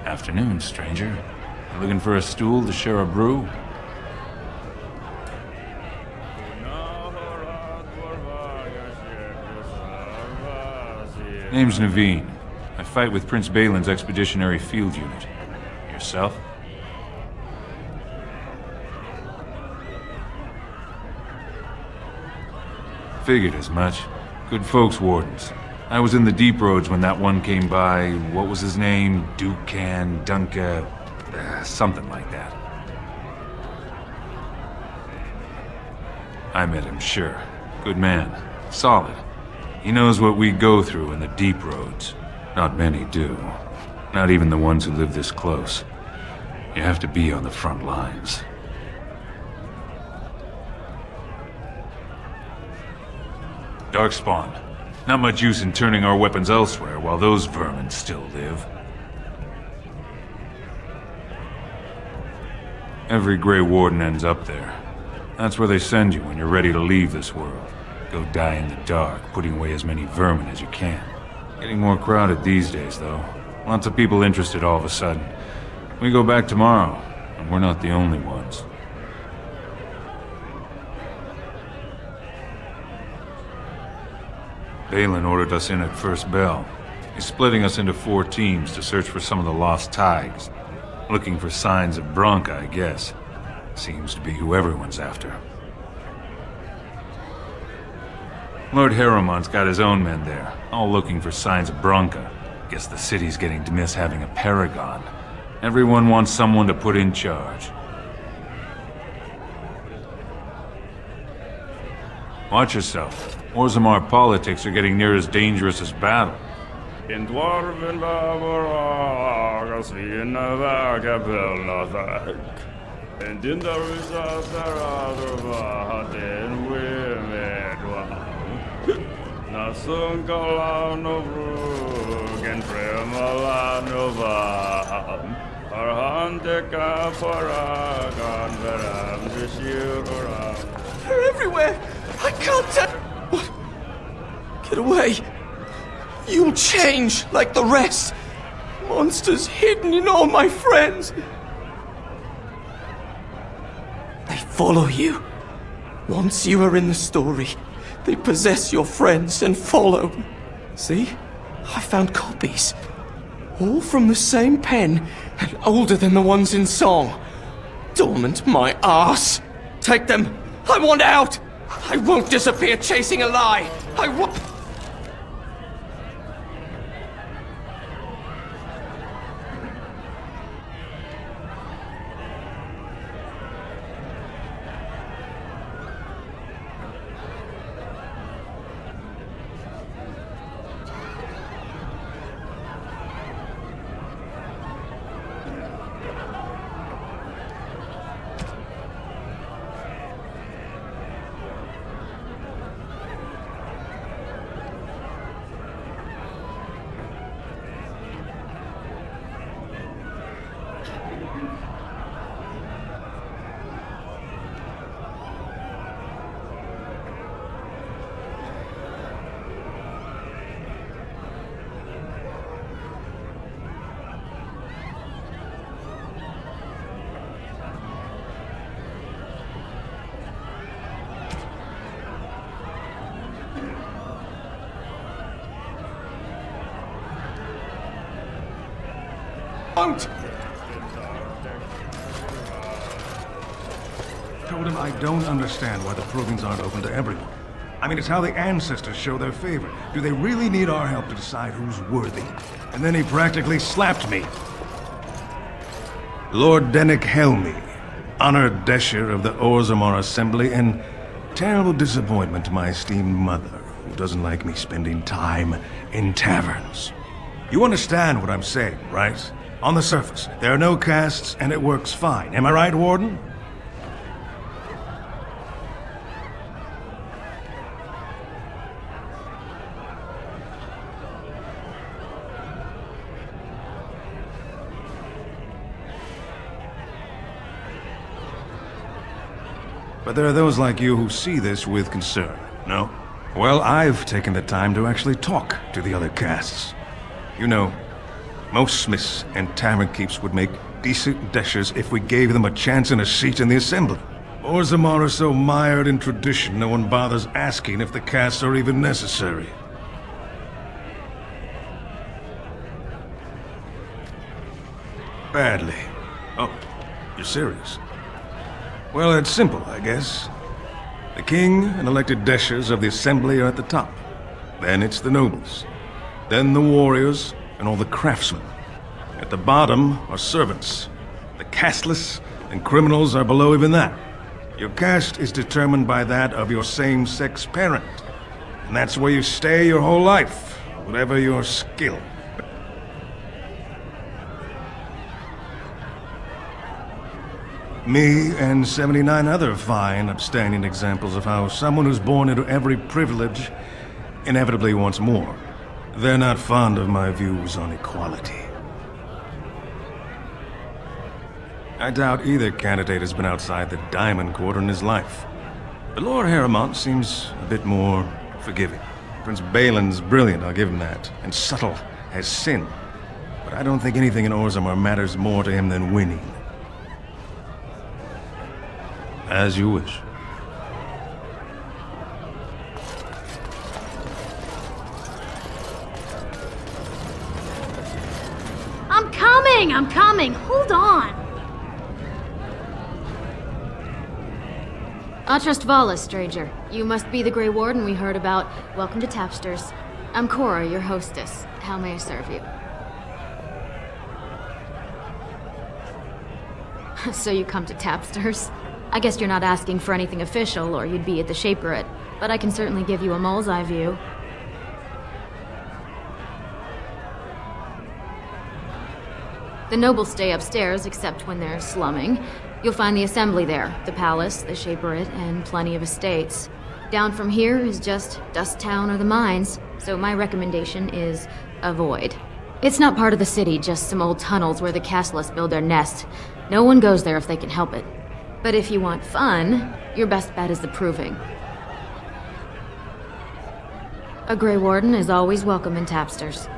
Afternoon, stranger. You looking for a stool to share a brew? Name's Naveen. I fight with Prince Balin's Expeditionary Field Unit. Yourself? Figured as much. Good folks, Wardens. I was in the deep roads when that one came by. What was his name? Dukan, Dunka, something like that. I met him, sure. Good man. Solid. He knows what we go through in the deep roads. Not many do. Not even the ones who live this close. You have to be on the front lines. Darkspawn. Not much use in turning our weapons elsewhere while those vermin still live. Every Grey Warden ends up there. That's where they send you when you're ready to leave this world. Go die in the dark, putting away as many vermin as you can. Getting more crowded these days, though. Lots of people interested all of a sudden. We go back tomorrow, and we're not the only ones. Balin ordered us in at first bell. He's splitting us into 4 teams to search for some of the lost Tigers. Looking for signs of Branka, I guess. Seems to be who everyone's after. Lord Harriman's got his own men there, all looking for signs of Branka. Guess the city's getting to miss having a paragon. Everyone wants someone to put in charge. Watch yourself. Orzammar politics are getting near as dangerous as battle. In Dwarven Laboragas vi in Vagabellnathak. And in the Rusas Aradova den Wimedwa. Nasungalano Brug and Premalanova. Arhandeka Paragon Veram Vishura. They're everywhere! I can't tell. What? Get away! You'll change like the rest. Monsters hidden in all my friends. They follow you. Once you are in the story, they possess your friends and follow. See? I found copies. All from the same pen and older than the ones in song. Dormant my ass. Take them. I want out. I won't disappear chasing a lie. I won't. Told him I don't understand why the provings aren't open to everyone. I mean, it's how the ancestors show their favor. Do they really need our help to decide who's worthy? And then he practically slapped me. Lord Dennick Helmi, honored Desher of the Orzammar Assembly, and terrible disappointment to my esteemed mother, who doesn't like me spending time in taverns. You understand what I'm saying, right? On the surface, there are no castes, and it works fine. Am I right, Warden? But there are those like you who see this with concern, no? Well, I've taken the time to actually talk to the other castes. You know, most smiths and tavern keeps would make decent deshers if we gave them a chance and a seat in the assembly. Orzammar are so mired in tradition, no one bothers asking if the castes are even necessary. Badly. Oh, you're serious? Well, it's simple, I guess. The king and elected deshers of the assembly are at the top. Then it's the nobles. Then the warriors and all the craftsmen. At the bottom are servants. The casteless and criminals are below even that. Your caste is determined by that of your same-sex parent. And that's where you stay your whole life, whatever your skill. Me and 79 other fine, upstanding examples of how someone who's born into every privilege inevitably wants more. They're not fond of my views on equality. I doubt either candidate has been outside the Diamond Quarter in his life. But Lord Harriman seems a bit more forgiving. Prince Balin's brilliant, I'll give him that, and subtle as sin. But I don't think anything in Orzammar matters more to him than winning. As you wish. coming, I'm coming. Hold on. Atrust Vala, stranger. You must be the Grey Warden we heard about. Welcome to Tapsters. I'm Cora, your hostess. How may I serve you? So you come to Tapsters? I guess you're not asking for anything official, or you'd be at the Shaperate. But I can certainly give you a mole's eye view. The nobles stay upstairs, except when they're slumming. You'll find the assembly there, the palace, the Shaperate, and plenty of estates. Down from here is just Dust Town or the mines, so my recommendation is avoid. It's not part of the city, just some old tunnels where the castless build their nests. No one goes there if they can help it. But if you want fun, your best bet is the Proving. A Grey Warden is always welcome in Tapsters.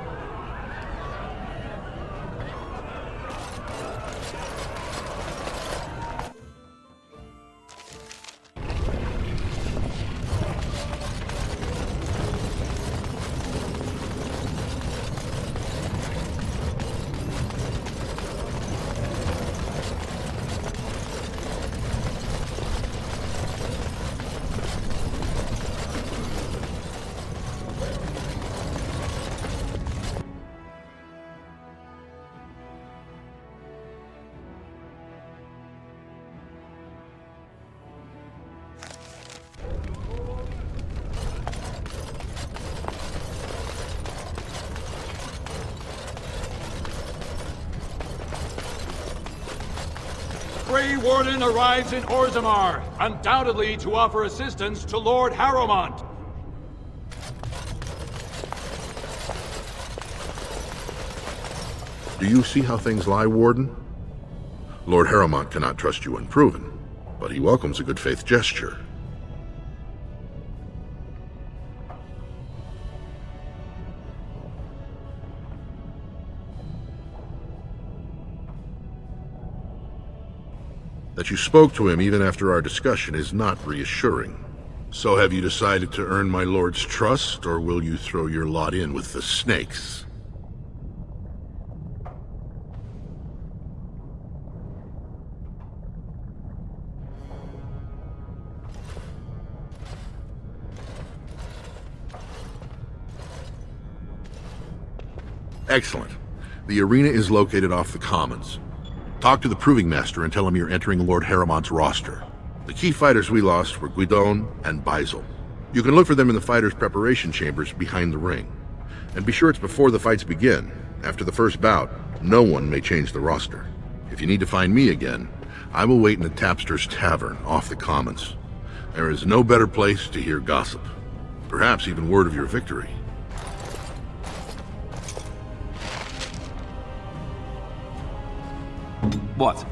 Grey Warden arrives in Orzammar, undoubtedly to offer assistance to Lord Harrowmont. Do you see how things lie, Warden? Lord Harrowmont cannot trust you unproven, but he welcomes a good faith gesture. That you spoke to him even after our discussion is not reassuring. So have you decided to earn my lord's trust, or will you throw your lot in with the snakes? Excellent. The arena is located off the Commons. Talk to the Proving Master and tell him you're entering Lord Harrowmont's roster. The key fighters we lost were Guidon and Beisel. You can look for them in the fighters' preparation chambers behind the ring. And be sure it's before the fights begin. After the first bout, no one may change the roster. If you need to find me again, I will wait in the Tapster's Tavern off the Commons. There is no better place to hear gossip. Perhaps even word of your victory. What?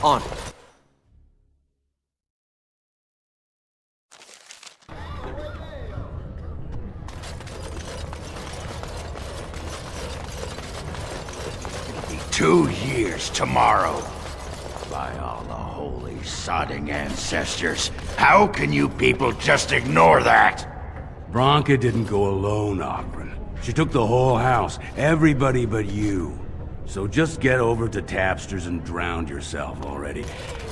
On. It'll be 2 years this tomorrow. By all the holy sodding ancestors, how can you people just ignore that? Bronca didn't go alone, Ogren. She took the whole house, everybody but you. So just get over to Tapster's and drown yourself already.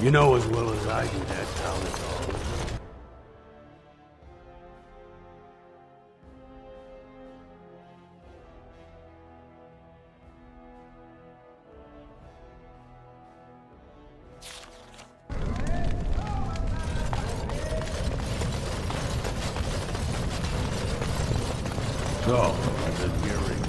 You know as well as I do that town is all. So, I've been hearing.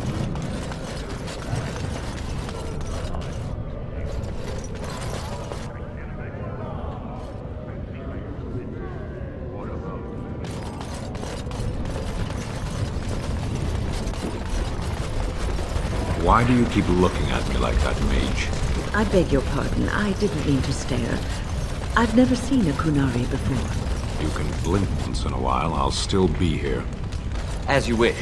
Why do you keep looking at me like that, mage? I beg your pardon. I didn't mean to stare. I've never seen a Kunari before. You can blink once in a while, I'll still be here. As you wish.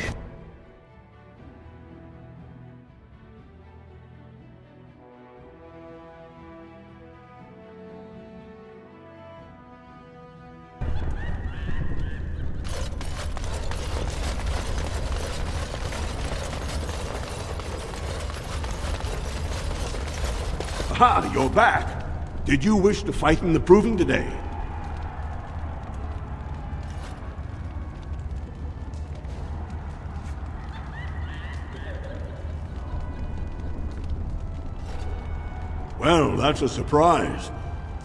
Aha, you're back. Did you wish to fight in the proving today? Well, that's a surprise.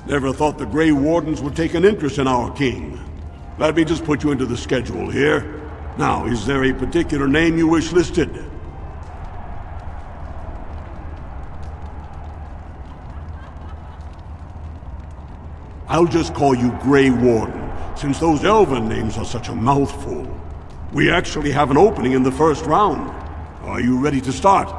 Never thought the Grey Wardens would take an interest in our king. Let me just put you into the schedule here. Now, is there a particular name you wish listed? I'll just call you Grey Warden, since those elven names are such a mouthful. We actually have an opening in the first round. Are you ready to start?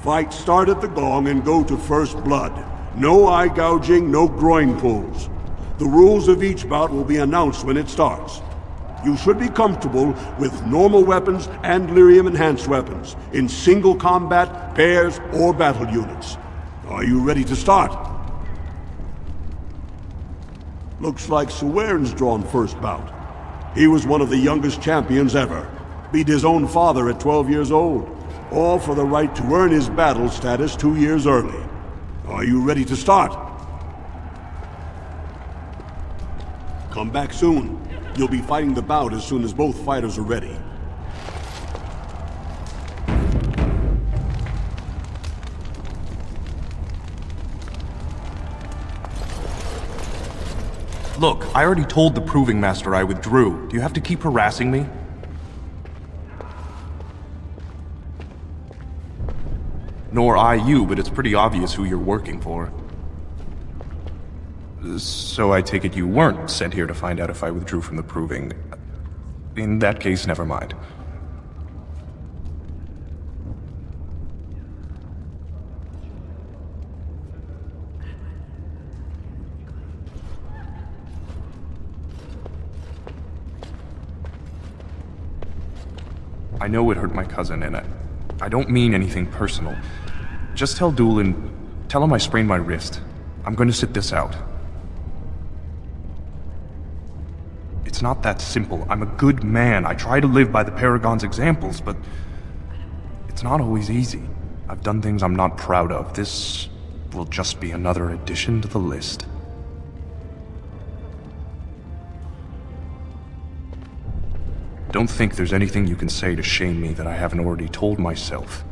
Fight start at the gong and go to first blood. No eye gouging, no groin pulls. The rules of each bout will be announced when it starts. You should be comfortable with normal weapons and lyrium enhanced weapons, in single combat, pairs, or battle units. Are you ready to start? Looks like Suwern's drawn first bout. He was one of the youngest champions ever. Beat his own father at 12 years old. All for the right to earn his battle status 2 years early. Are you ready to start? Come back soon. You'll be fighting the bout as soon as both fighters are ready. Look, I already told the Proving Master I withdrew. Do you have to keep harassing me? Nor I you, but it's pretty obvious who you're working for. So I take it you weren't sent here to find out if I withdrew from the Proving. In that case, never mind. I know it hurt my cousin, and I don't mean anything personal. Just tell Doolin, tell him I sprained my wrist. I'm going to sit this out. It's not that simple. I'm a good man. I try to live by the Paragon's examples, but it's not always easy. I've done things I'm not proud of. This will just be another addition to the list. Don't think there's anything you can say to shame me that I haven't already told myself.